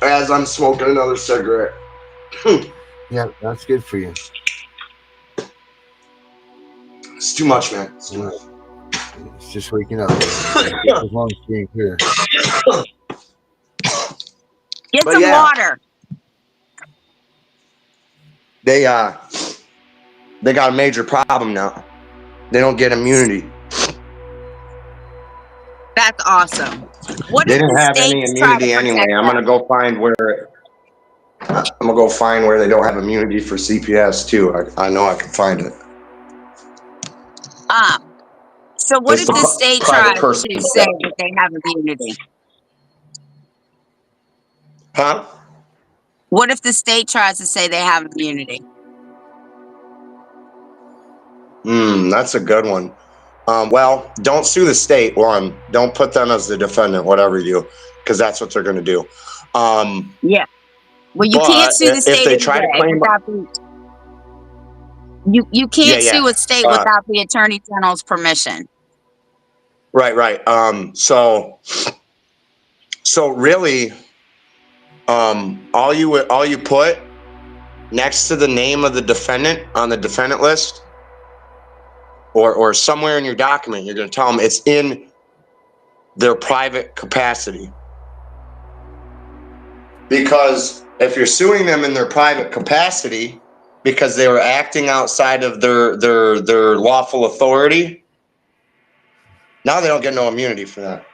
As I'm smoking another cigarette. Yeah, that's good for you. It's too much, man. It's too much. It's just waking up. As long as being clear. Get some water. They got a major problem now. They don't get immunity. That's awesome. What They if didn't the have any states try to immunity anyway. protect I'm them? gonna go find where they don't have immunity for CPS too. I know I can find it. So what It's if the the state private tries person. to say that they have immunity? Huh? What if the state tries to say they have immunity? That's a good one. Well, don't sue the state. One, don't put them as the defendant, whatever you do, because that's what they're going to do. Yeah. Well, you can't sue the state if they try to claim, without you can't sue a state without the attorney general's permission. Right. So really, all you put next to the name of the defendant on the defendant list, or somewhere in your document, you're going to tell them it's in their private capacity. Because if you're suing them in their private capacity because they were acting outside of their lawful authority, now they don't get no immunity for that.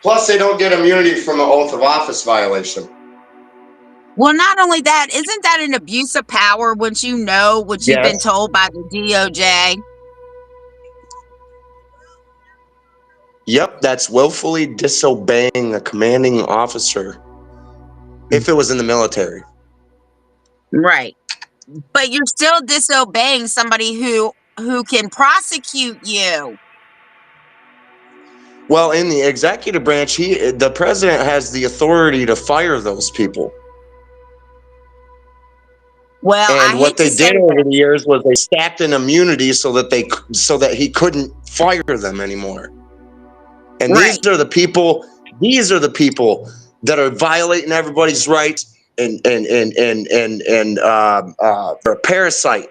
Plus, they don't get immunity from an oath of office violation. Well, not only that, isn't that an abuse of power once you know what you've been told by the DOJ? Yep, that's willfully disobeying a commanding officer if it was in the military. Right. But you're still disobeying somebody who can prosecute you. Well, in the executive branch, the president has the authority to fire those people. Well, and what they did over the years was they stacked an immunity so that he couldn't fire them anymore. And these are the people These are the people that are violating everybody's rights and they're a parasite,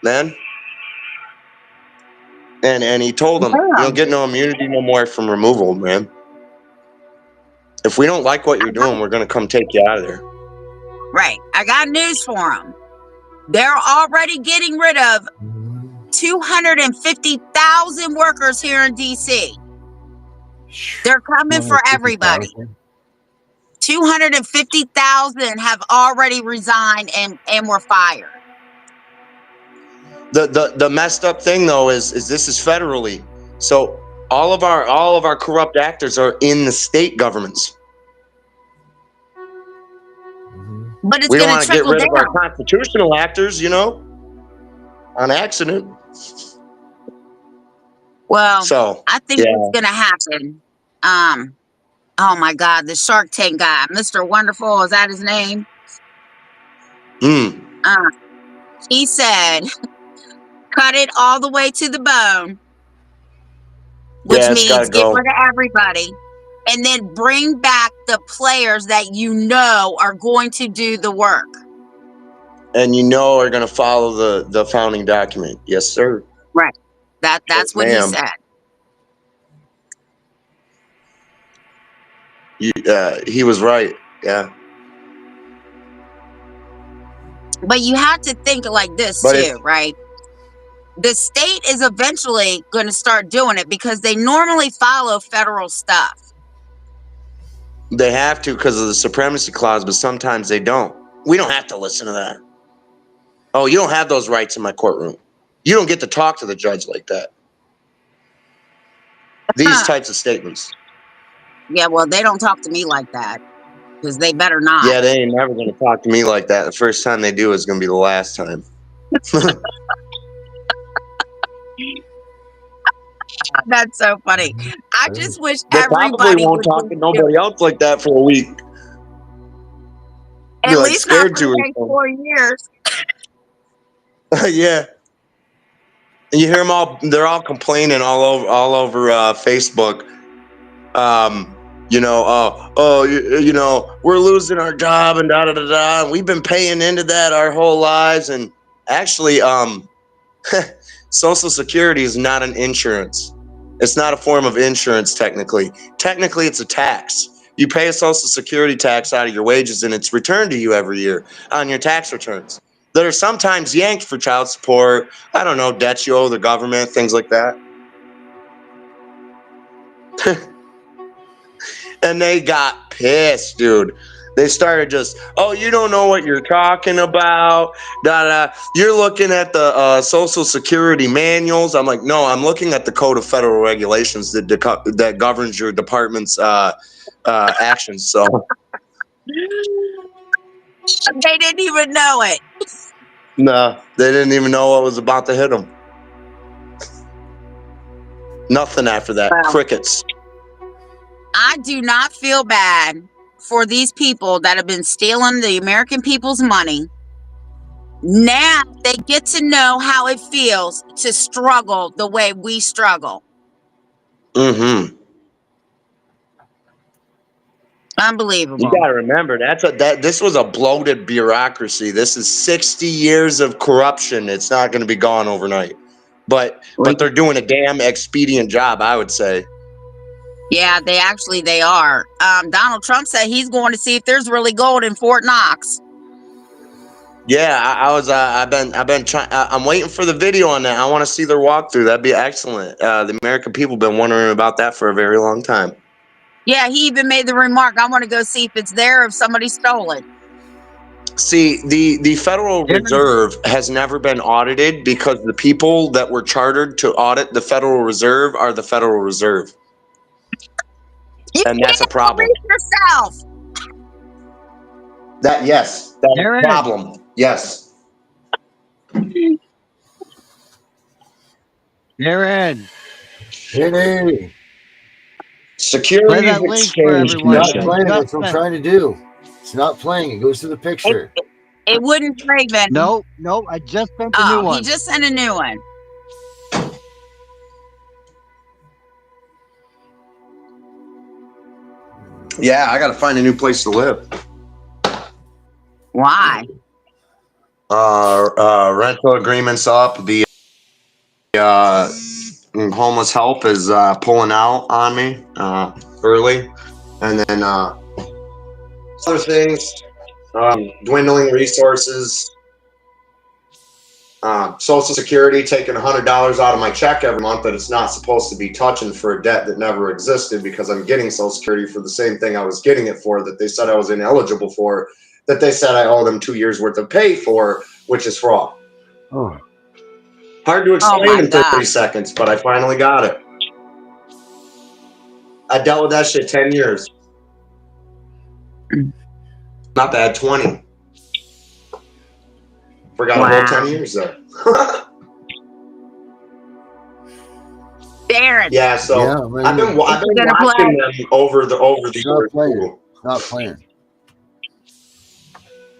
man. And he told them, you Yeah. don't get no immunity no more from removal, man. If we don't like what you're doing, we're gonna come take you out of there. Right. I got news for them. They're already getting rid of 250,000 workers here in DC. They're coming for everybody. 250,000 have already resigned and were fired. The messed up thing though is this is federally, so all of our corrupt actors are in the state governments. But it's We don't going want to to get trickle rid down. of our constitutional actors, you know, on accident. Well, So I think what's going to happen. Oh my God, the Shark Tank guy, Mr. Wonderful, is that his name? He said, cut it all the way to the bone, which it's gotta means get go. rid of everybody, and then bring back the players that you know are going to do the work. And you know are gonna follow the founding document. Yes, sir. Right. That's Yes, what he ma'am. said. He was right. Yeah. But you have to think like this But too, right? The state is eventually going to start doing it because they normally follow federal stuff. they have to because of the supremacy clause, but sometimes they don't. We don't have to listen to that. Oh, you don't have those rights in my courtroom. You don't get to talk to the judge like that. These types of statements. Yeah, well, they don't talk to me like that because they better not. Yeah, they ain't never going to talk to me like that. The first time they do is going to be the last time. That's so funny. I just wish They probably everybody won't would talk to nobody else like that for a week. at Be like least not scared for the to. next 4 years. Yeah. And you hear them all, they're all complaining all over Facebook. You know, we're losing our job and da da da da. And we've been paying into that our whole lives. And actually, Social Security is not an insurance. It's not a form of insurance technically. Technically, it's a tax. You pay a Social Security tax out of your wages and it's returned to you every year on your tax returns that are sometimes yanked for child support, I don't know, debts you owe the government, things like that. And they got pissed, dude. They started just, oh, you don't know what you're talking about. You're looking at the Social Security manuals. I'm like, no, I'm looking at the Code of Federal Regulations that governs your department's actions. So They didn't even know it. no, they didn't even know what was about to hit them. Nothing after that. Wow. Crickets. I do not feel bad for these people that have been stealing the American people's money. Now they get to know how it feels to struggle the way we struggle. Mm-hmm. Unbelievable. You got to remember this was a bloated bureaucracy. This is 60 years of corruption. It's not going to be gone overnight. But they're doing a damn expedient job, I would say. Yeah, they are. Donald Trump said he's going to see if there's really gold in Fort Knox. Yeah, I've been trying. I'm waiting for the video on that. I want to see their walkthrough. That'd be excellent. The American people have been wondering about that for a very long time. Yeah, he even made the remark, I want to go see if it's there, if somebody stole it. See, the Federal Reserve has never been audited because the people that were chartered to audit the Federal Reserve are the Federal Reserve. And that's a problem. Yourself. That's a problem. Yes. Aaron. Hey, Securities that link Exchange for everyone. not Commission. playing. That's what I'm trying to do. It's not playing. It goes to the picture. It wouldn't play, Ben. No, I just sent a new one. He just sent a new one. Yeah, I got to find a new place to live. Why? Rental agreements up. The homeless help is pulling out on me early, and then other things, dwindling resources. Social Security taking $100 out of my check every month that it's not supposed to be touching for a debt that never existed, because I'm getting Social Security for the same thing I was getting it for, that they said I was ineligible for, that they said I owe them 2 years worth of pay for, which is fraud. Oh, Hard to explain my in 30 God. seconds, but I finally got it. I dealt with that shit 10 years. Not bad, 20. Forgot a whole 10 years there. Darren. Yeah, so yeah, I've been gonna watching them over the it's not years. playing. Too. It's not playing.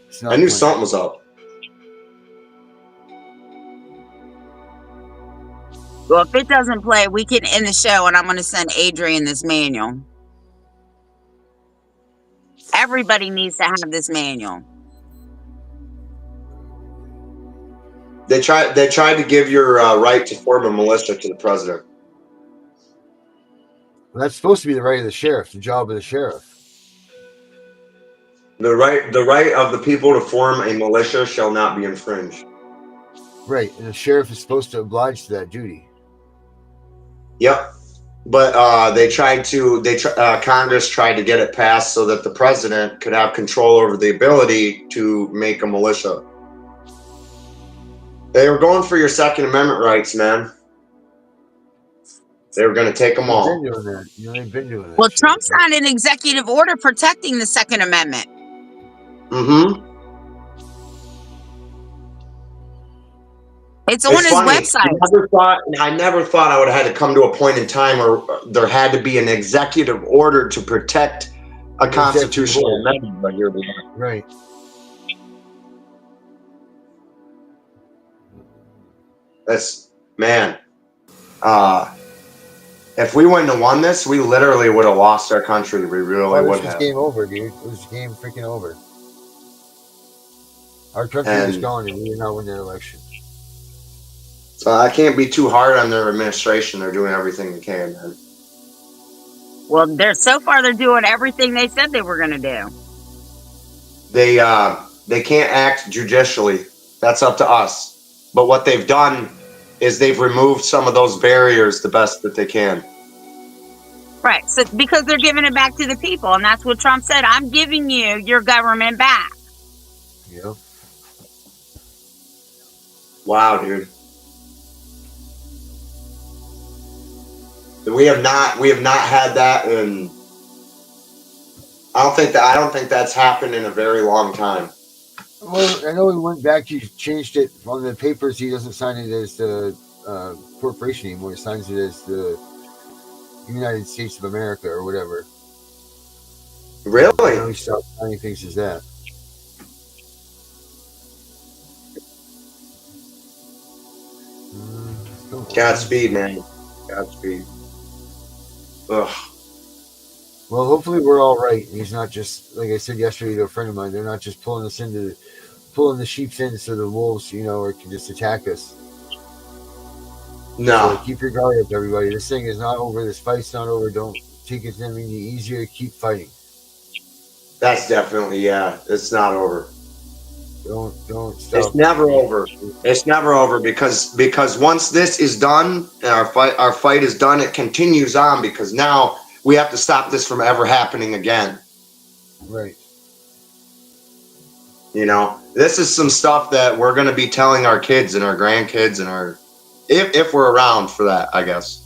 It's not I knew playing. something was up. Well, if it doesn't play, we can end the show, and I'm going to send Adrian this manual. Everybody needs to have this manual. They tried to give your right to form a militia to the president. Well, that's supposed to be the right of the sheriff, the job of the sheriff. The right of the people to form a militia shall not be infringed. Right, and the sheriff is supposed to oblige to that duty. Yep. But Congress tried to get it passed so that the president could have control over the ability to make a militia. They were going for your Second Amendment rights, man. They were going to take them all. They've been doing that. They've been doing that. Well, shit. Trump signed an executive order protecting the Second Amendment. Mm-hmm. It's on his website. I never thought I would have had to come to a point in time where there had to be an executive order to protect a constitutional amendment. But here we are. Right. That's, man. If we wouldn't have won this, we literally would have lost our country. We really would have. This game over, dude. It was game freaking over. Our country was gone, and we did not win that election. So I can't be too hard on their administration. They're doing everything they can, man. Well, they're doing everything they said they were going to do. They can't act judicially. That's up to us. But what they've done is they've removed some of those barriers the best that they can. Right. So because they're giving it back to the people, and that's what Trump said. I'm giving you your government back. Yep. Wow, dude. We have not had that in. I don't think that's happened in a very long time. Well, I know he went back. He changed it on the papers. He doesn't sign it as the corporation anymore. He signs it as the United States of America or whatever. Really? He stopped signing things as that. Godspeed, man. Godspeed. Ugh. Well, hopefully we're all right. He's not just, like I said yesterday to a friend of mine, they're not just pulling the sheep's in so the wolves, or can just attack us. No. So keep your guard up, everybody. This thing is not over. This fight's not over. Don't take it any easier. Keep fighting. That's definitely, yeah. It's not over. Don't stop. It's never over. It's never over because once this is done and our fight is done, it continues on because now we have to stop this from ever happening again. Right. This is some stuff that we're going to be telling our kids and our grandkids and if we're around for that, I guess.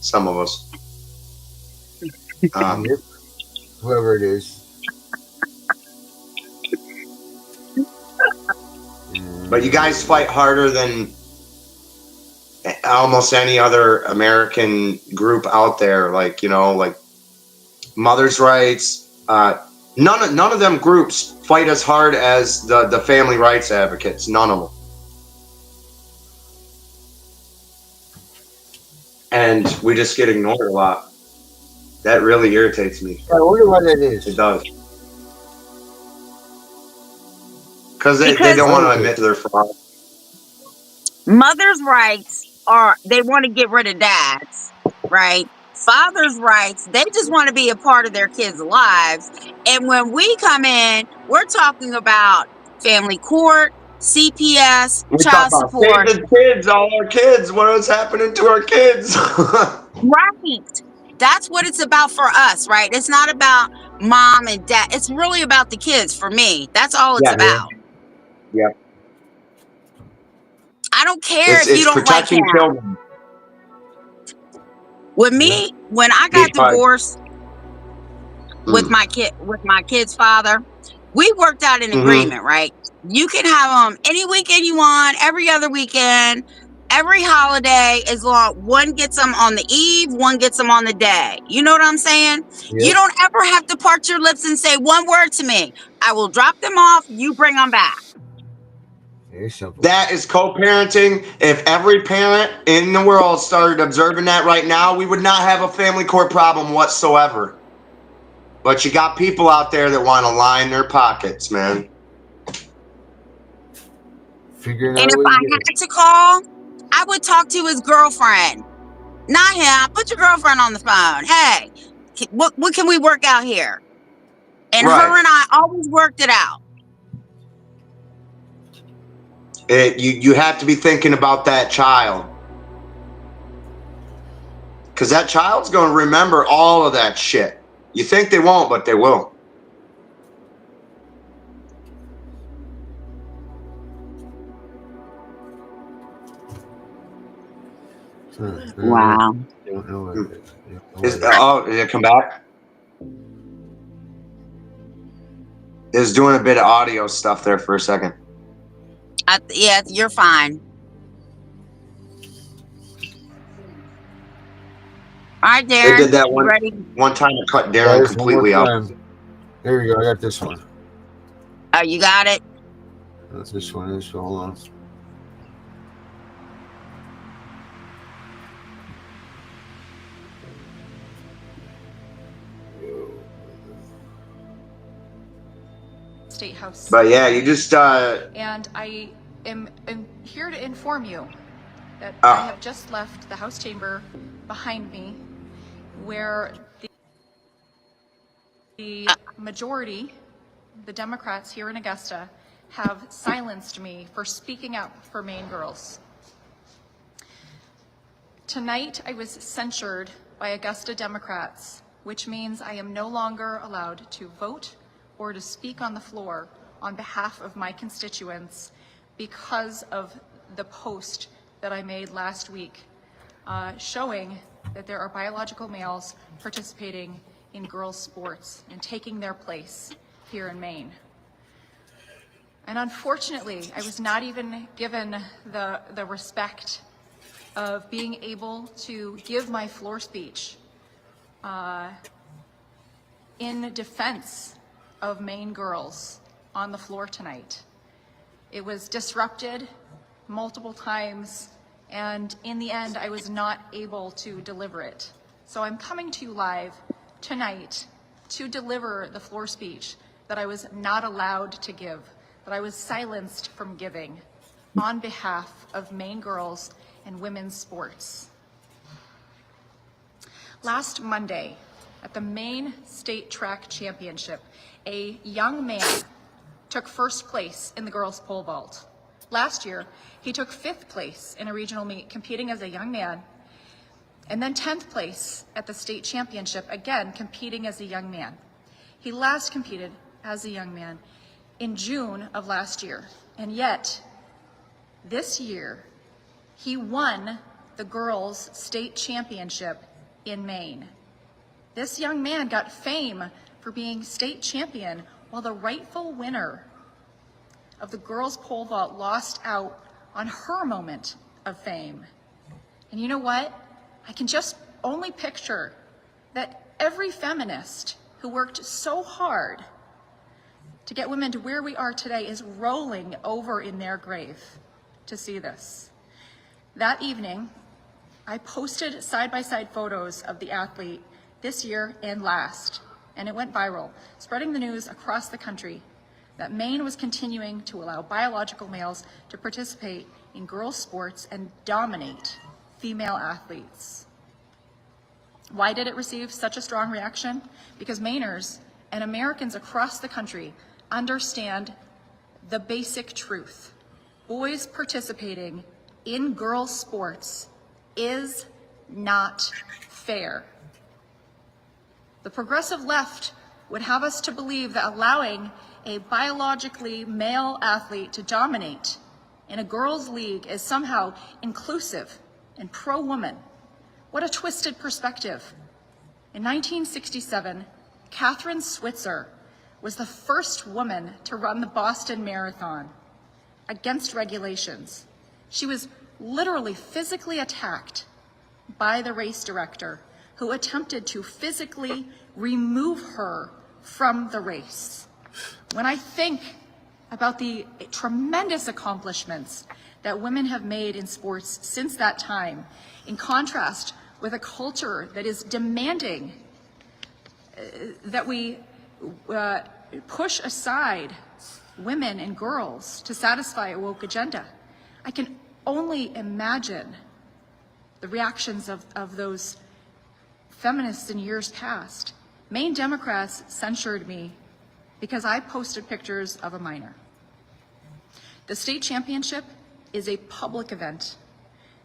Some of us. Whoever it is. But you guys fight harder than almost any other American group out there. Like mothers' rights. None of them groups fight as hard as the family rights advocates. None of them. And we just get ignored a lot. That really irritates me. I wonder why that is. It does. Because they Because don't want to admit to their fraud. mother's rights are, they want to get rid of dad's, right? Father's rights, they just want to be a part of their kids' lives. And when we come in, we're talking about family court, CPS, We talk child about support. saving kids, all our kids. What is happening to our kids? Right. That's what it's about for us, right? It's not about mom and dad. It's really about the kids for me. That's all it's Yeah, about. yeah. I don't care if you It's don't like protecting him. children. With me, when I got Because divorced with my kid's father, we worked out an agreement, right? You can have them any weekend you want, every other weekend, every holiday, as long one gets them on the eve, one gets them on the day. You know what I'm saying? You Yep. don't ever have to part your lips and say one word to me. I will drop them off. You bring them back. Very simple. that is co-parenting. If every parent in the world started observing that right now, we would not have a family court problem whatsoever. But you got people out there that want to line their pockets, man. Figuring And out a if way I to get it. had to call, I would talk to his girlfriend. Not him. Put your girlfriend on the phone. Hey, what can we work out here? And Right. her and I always worked it out. You have to be thinking about that child. Because that child's going to remember all of that shit. You think they won't, but they will. Wow. Don't know what it is. Did it come back? It was doing a bit of audio stuff there for a second. Yeah, you're fine. All right, Darren. They did that You ready? one time. It cut Darren Guys, one more completely out. time. There we go. I got this one. Oh, you got it? That's this one is. Hold on. State House. But yeah, you just And I am here to inform you that I have just left the House chamber behind me, where the majority, the Democrats here in Augusta, have silenced me for speaking up for Maine girls. Tonight, I was censured by Augusta Democrats, which means I am no longer allowed to vote or to speak on the floor on behalf of my constituents because of the post that I made last week showing that there are biological males participating in girls' sports and taking their place here in Maine. And unfortunately, I was not even given the respect of being able to give my floor speech in defense of Maine girls on the floor tonight. It was disrupted multiple times, and in the end, I was not able to deliver it. So I'm coming to you live tonight to deliver the floor speech that I was not allowed to give, that I was silenced from giving on behalf of Maine girls and women's sports. Last Monday, at the Maine State Track Championship, a young man took first place in the girls' pole vault. Last year, he took 5th place in a regional meet, competing as a young man, and then 10th place at the state championship, again, competing as a young man. He last competed as a young man in June of last year, and yet, this year, he won the girls' state championship in Maine. This young man got fame for being state champion, while the rightful winner of the girls' pole vault lost out on her moment of fame. And you know what? I can just only picture that every feminist who worked so hard to get women to where we are today is rolling over in their grave to see this. That evening, I posted side-by-side photos of the athlete this year and last, and it went viral, spreading the news across the country that Maine was continuing to allow biological males to participate in girls' sports and dominate female athletes. Why did it receive such a strong reaction? Because Mainers and Americans across the country understand the basic truth. Boys participating in girls' sports is not fair. The progressive left would have us to believe that allowing a biologically male athlete to dominate in a girls' league is somehow inclusive and pro-woman. What a twisted perspective. In 1967, Catherine Switzer was the first woman to run the Boston Marathon against regulations. She was literally physically attacked by the race director, who attempted to physically remove her from the race. When I think about the tremendous accomplishments that women have made in sports since that time, in contrast with a culture that is demanding that we push aside women and girls to satisfy a woke agenda, I can only imagine the reactions of those feminists in years past. Maine Democrats censured me because I posted pictures of a minor. The state championship is a public event.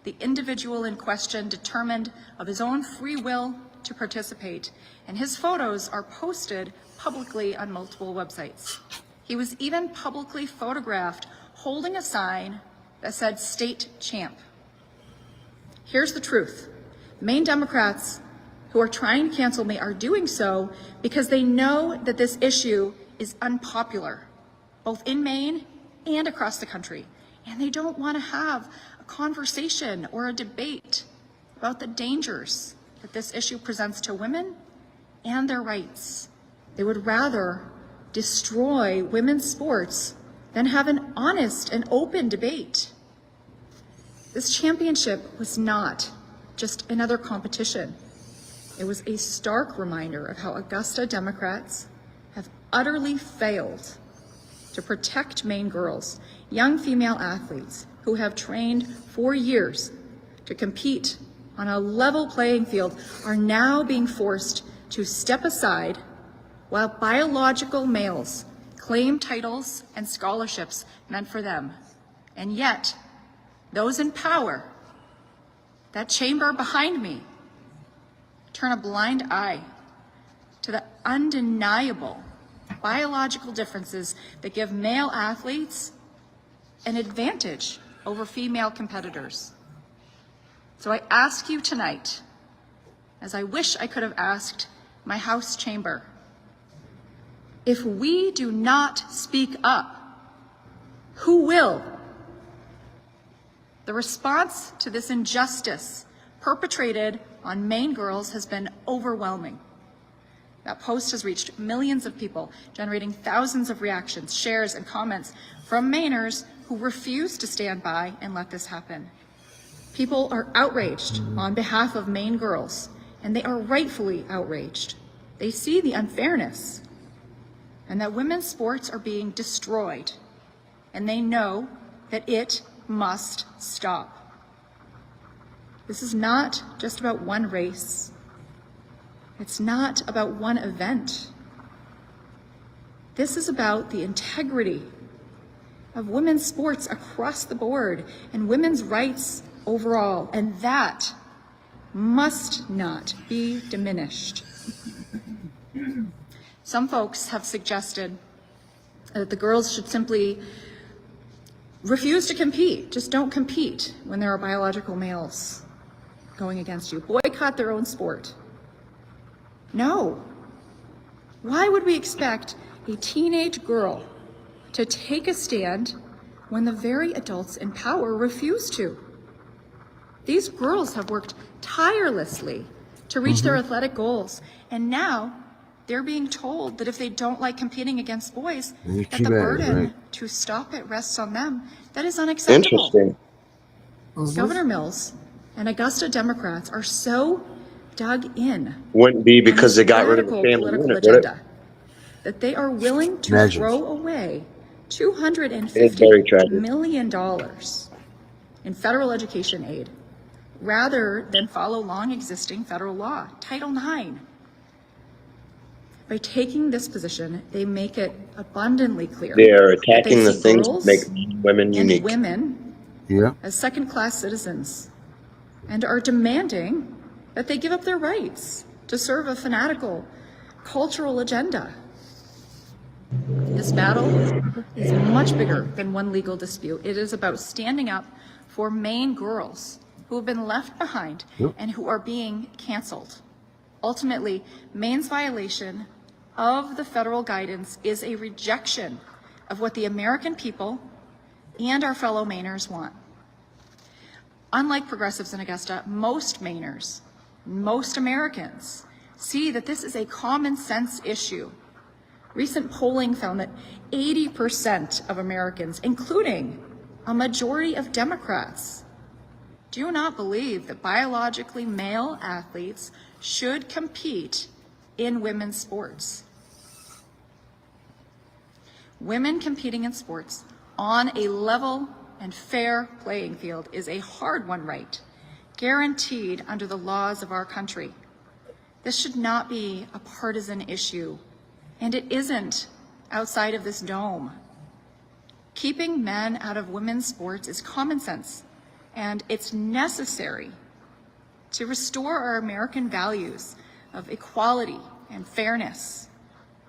The individual in question determined of his own free will to participate, and his photos are posted publicly on multiple websites. He was even publicly photographed holding a sign that said "State Champ." Here's the truth. Maine Democrats who are trying to cancel me are doing so because they know that this issue is unpopular, both in Maine and across the country. And they don't want to have a conversation or a debate about the dangers that this issue presents to women and their rights. They would rather destroy women's sports than have an honest and open debate. This championship was not just another competition. It was a stark reminder of how Augusta Democrats have utterly failed to protect Maine girls, young female athletes who have trained for years to compete on a level playing field are now being forced to step aside while biological males claim titles and scholarships meant for them. And yet, those in power, that chamber behind me, turn a blind eye to the undeniable biological differences that give male athletes an advantage over female competitors. So I ask you tonight, as I wish I could have asked my House chamber, if we do not speak up, who will? The response to this injustice perpetrated on Maine girls has been overwhelming. That post has reached millions of people, generating thousands of reactions, shares, and comments from Mainers who refuse to stand by and let this happen. People are outraged on behalf of Maine girls, and they are rightfully outraged. They see the unfairness and that women's sports are being destroyed, and they know that it must stop. This is not just about one race. It's not about one event. This is about the integrity of women's sports across the board and women's rights overall, and that must not be diminished. Some folks have suggested that the girls should simply refuse to compete. Just don't compete when there are biological males going against you. Boycott their own sport. No. Why would we expect a teenage girl to take a stand when the very adults in power refuse to? These girls have worked tirelessly to reach their athletic goals, and now they're being told that if they don't like competing against boys, that the burden to stop it rests on them. That is unacceptable. Interesting. Governor Mills and Augusta Democrats are so dug in Wouldn't be on because this they got rid of the radical family political unit, would it? agenda that they are willing to Imagine. throw away It's $250 very tragic. million in federal education aid rather than follow long existing federal law, Title IX. By taking this position, they make it abundantly clear They are that they attacking the see things that girls make women and unique. women Yeah. as second-class citizens and are demanding that they give up their rights to serve a fanatical cultural agenda. This battle is much bigger than one legal dispute. It is about standing up for Maine girls who have been left behind and who are being canceled. Ultimately, Maine's violation of the federal guidance is a rejection of what the American people and our fellow Mainers want. Unlike progressives in Augusta, most Mainers, most Americans, see that this is a common sense issue. Recent polling found that 80% of Americans, including a majority of Democrats, do not believe that biologically male athletes should compete in women's sports. Women competing in sports on a level and fair playing field is a hard-won right, guaranteed under the laws of our country. This should not be a partisan issue, and it isn't outside of this dome. Keeping men out of women's sports is common sense, and it's necessary to restore our American values of equality and fairness.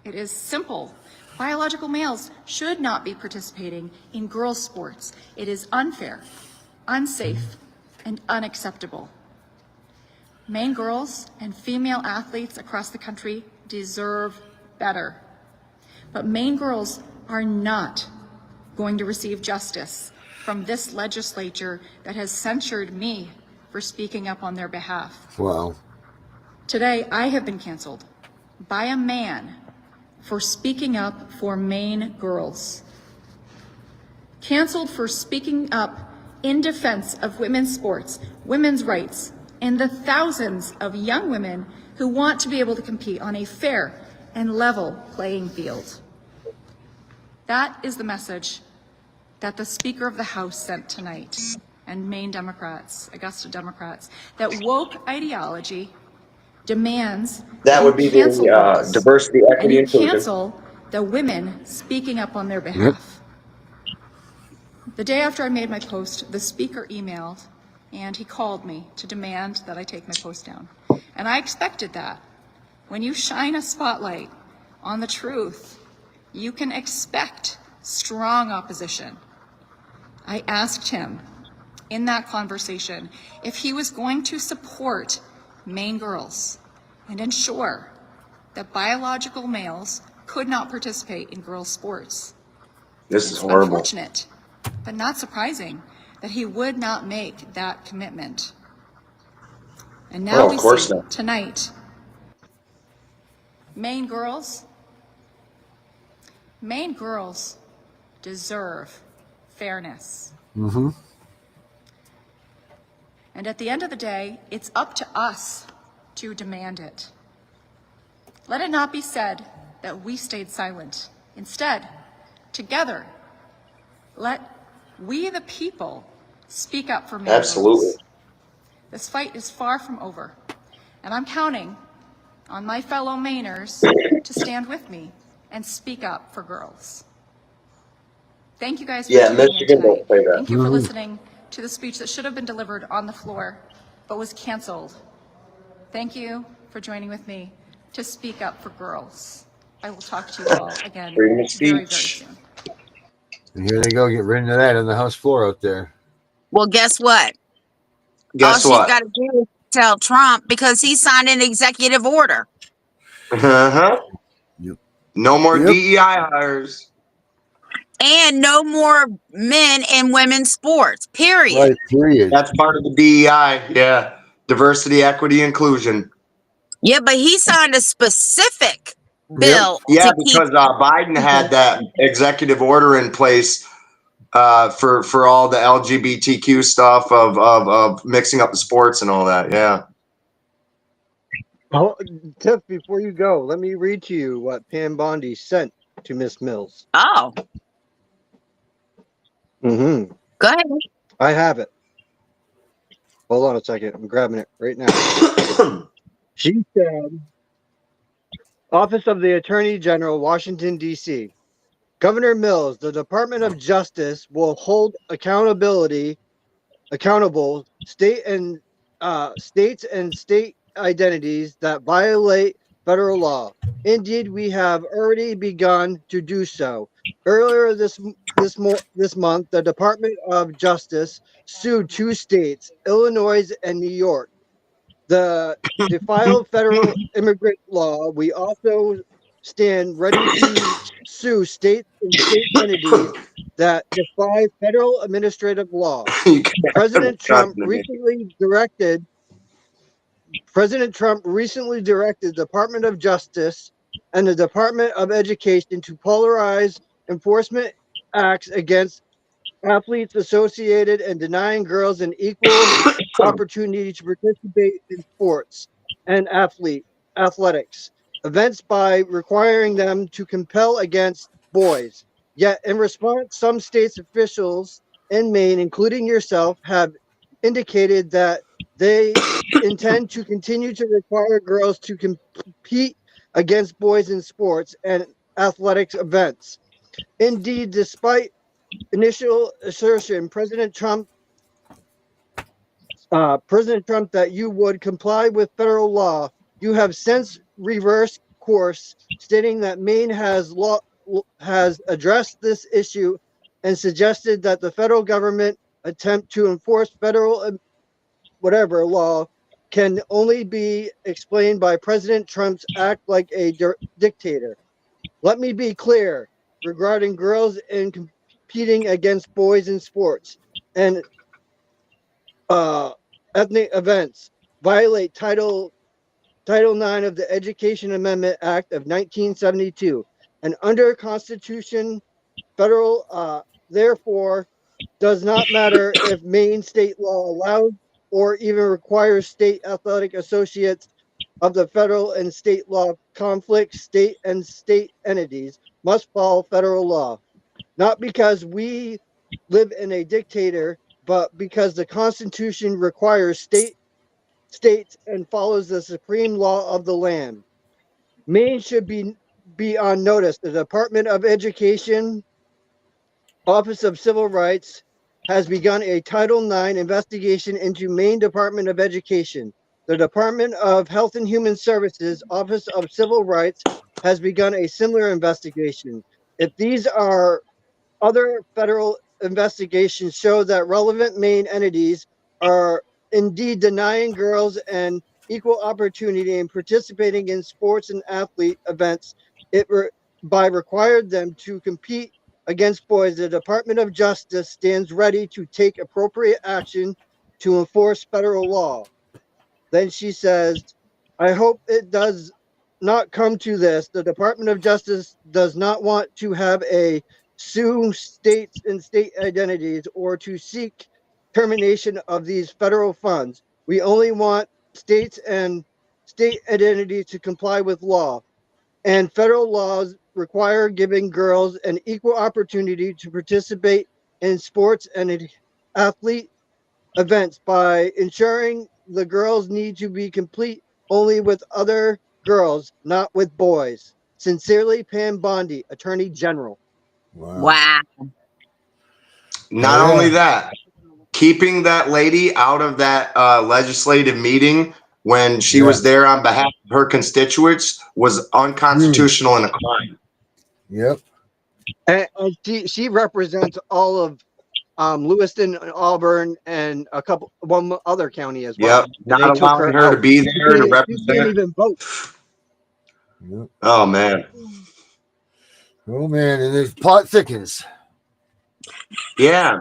It is simple. Biological males should not be participating in girls' sports. It is unfair, unsafe, and unacceptable. Maine girls and female athletes across the country deserve better. But Maine girls are not going to receive justice from this legislature that has censured me for speaking up on their behalf. Wow. Today, I have been canceled by a man for speaking up for Maine girls. Canceled for speaking up in defense of women's sports, women's rights, and the thousands of young women who want to be able to compete on a fair and level playing field. That is the message that the Speaker of the House sent tonight, and Maine Democrats, Augusta Democrats, that woke ideology demands That would you be cancel the girls diversity, and equity, you inclusion. cancel the women speaking up on their behalf. The day after I made my post, the Speaker emailed and he called me to demand that I take my post down. And I expected that. When you shine a spotlight on the truth, you can expect strong opposition. I asked him in that conversation if he was going to support Maine girls and ensure that biological males could not participate in girls' sports. This is It's horrible. unfortunate, but not surprising, that he would not make that commitment. And now Oh, of we course see not. tonight, Maine girls deserve fairness. Mm-hmm. And at the end of the day, it's up to us to demand it. Let it not be said that we stayed silent. Instead, together, let we the people speak up for Maine Absolutely. girls. This fight is far from over, and I'm counting on my fellow Mainers to stand with me and speak up for girls. Thank you guys for Yeah, tuning in Michigan tonight. don't play that. Thank you for listening to the speech that should have been delivered on the floor, but was canceled. Thank you for joining with me to speak up for girls. I will talk to you all again Freedom of very, very speech. soon. And here they go, get rid of that on the House floor out there. Well, guess what? Guess All she's what? got to do is tell Trump because he signed an executive order. Uh-huh. Yep. No more Yep. DEI hires. And no more men in women's sports, period. Right, period. That's part of the DEI. Yeah. Diversity, equity, inclusion. Yeah, but he signed a specific bill Yeah, to keep because Biden had people. that executive order in place for all the LGBTQ stuff of mixing up the sports and all that. Yeah. Oh, Tiff, before you go, let me read to you what Pam Bondi sent to Miss Mills. Oh, Mm-hmm. go ahead. I have it. Hold on a second. I'm grabbing it right now. She said, Office of the Attorney General, Washington, D.C. Governor Mills, the Department of Justice will hold accountable states and state identities that violate federal law. Indeed, we have already begun to do so. Earlier this month, the Department of Justice sued two states, Illinois and New York, the defile federal immigrant law. We also stand ready to sue states and state entities that defy federal administrative law. You can't President cut Trump me. recently directed the Department of Justice and the Department of Education to polarize enforcement acts against athletes associated and denying girls an equal opportunity to participate in sports and athletics events by requiring them to compel against boys. Yet, in response, some states officials in Maine, including yourself, have indicated that they intend to continue to require girls to compete against boys in sports and athletics events. Indeed, despite initial assertion, President Trump, that you would comply with federal law, you have since reversed course, stating that Maine has addressed this issue and suggested that the federal government attempt to enforce federal whatever law can only be explained by President Trump's act like a dictator. Let me be clear regarding girls and competing against boys in sports and ethnic events violate Title IX of the Education Amendment Act of 1972, and under Constitution, federal therefore does not matter if Maine state law allows or even requires state athletic associates of the federal and state law conflict. State and state entities must follow federal law, not because we live in a dictator, but because the Constitution requires states and follows the supreme law of the land. Maine should be on notice. The Department of Education, Office of Civil Rights, has begun a Title IX investigation into Maine Department of Education. The Department of Health and Human Services, Office of Civil Rights, has begun a similar investigation. If these are other federal investigations show that relevant Maine entities are indeed denying girls an equal opportunity in participating in sports and athlete events by requiring them to compete against boys. The Department of Justice stands ready to take appropriate action to enforce federal law. Then she says, I hope it does not come to this. The Department of Justice does not want to have a sue states and state identities or to seek termination of these federal funds. We only want states and state identities to comply with law. And federal laws require giving girls an equal opportunity to participate in sports and athlete events by ensuring the girls need to be complete only with other girls, not with boys. Sincerely, Pam Bondi, Attorney General. Wow. Wow. Not Yeah. only that, keeping that lady out of that legislative meeting when she Yeah. was there on behalf of her constituents was unconstitutional and a crime. Yep. And she represents all of Lewiston and Auburn and one other county as well. Yep. And Not they took allowing her her to out. be there to She can't represent. even vote. Yep. Oh man. Oh man, and the plot thickens. Yeah.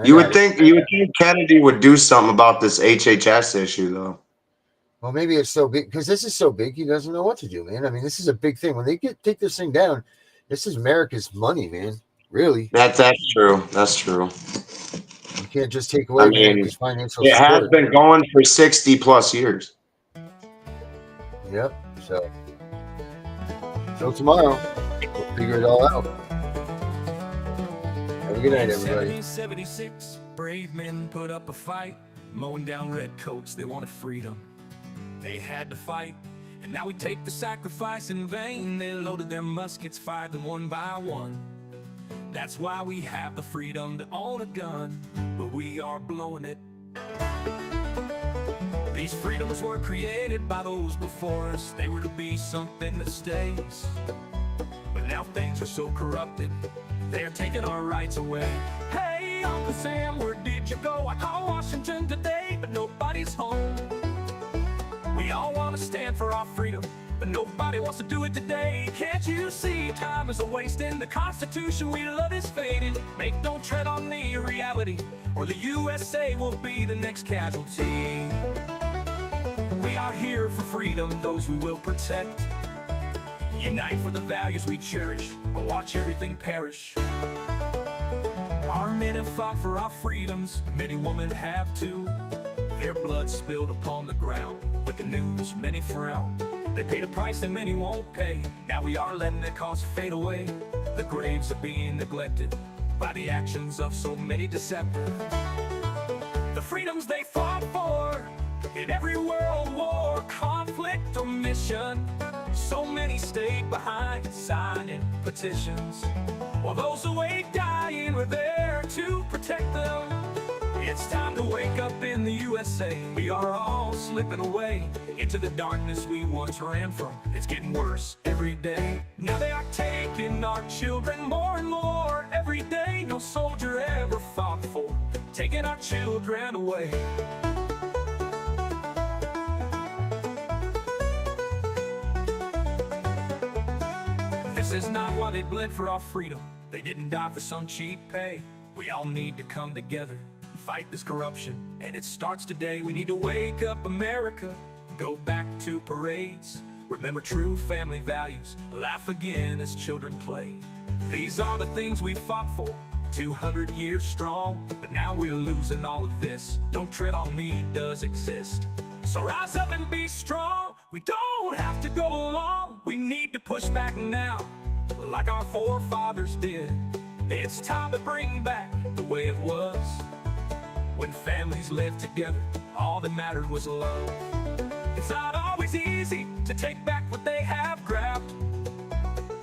You would think Kennedy would do something about this HHS issue though. Well, maybe it's so big because this is so big. He doesn't know what to do, man. I mean, this is a big thing. When they take this thing down, this is America's money, man. Really, That's true. That's true. you can't just take away I mean, America's financial it has support. been going for 60 plus years. Yep. So till tomorrow, we'll figure it all out. Have a good night, everybody. 1776, brave men put up a fight, mowing down redcoats, they wanted freedom. They had to fight, and now we take the sacrifice in vain. They loaded their muskets, fired them one by one. That's why we have the freedom to own a gun, but we are blowing it. These freedoms were created by those before us. They were to be something that stays. But now things are so corrupted, they're taking our rights away. Hey, Uncle Sam, where did you go? I called Washington today, but nobody's home. We all want to stand for our freedom, but nobody wants to do it today. Can't you see time is a waste and the Constitution we love is fading? Don't tread on the reality, or the USA will be the next casualty. We are here for freedom, those we will protect. Unite for the values we cherish, or watch everything perish. Our men have fought for our freedoms, many women have too. Their blood spilled upon the ground, with the news many frown. They paid a price that many won't pay. Now we are letting their cause fade away. The graves are being neglected by the actions of so many deceptors. The freedoms they fought for in every world war, conflict or mission, so many stayed behind signing petitions, while those away dying were there to protect them. It's time to wake up in the USA. We are all slipping away into the darkness we once ran from. It's getting worse every day. Now they are taking our children more and more every day. No soldier ever fought for taking our children away. This is not why they bled for our freedom. They didn't die for some cheap pay. We all need to come together, fight this corruption, and it starts today. We need to wake up America, go back to parades, remember true family values, laugh again as children play. These are the things we fought for, 200 years strong, but now we're losing all of this. Don't tread on me does exist. So rise up and be strong. We don't have to go along. We need to push back now, like our forefathers did. It's time to bring back the way it was, when families lived together, all that mattered was love. It's not always easy to take back what they have grabbed.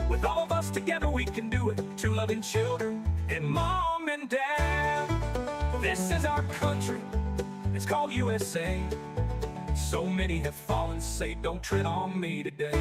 With all of us together we can do it, two loving children and mom and dad. This is our country, it's called USA. So many have fallen, say don't tread on me today.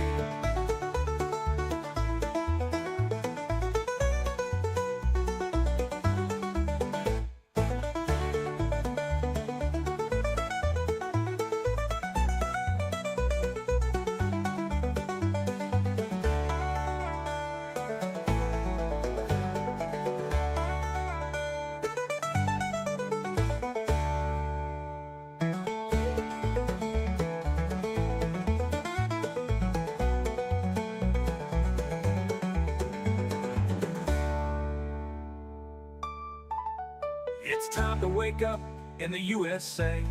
It's time to wake up in the USA.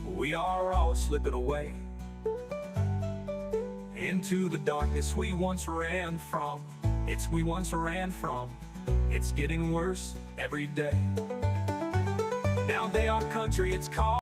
We are all slipping away into the darkness we once ran from. We once ran from. It's getting worse every day. Now they are country, it's called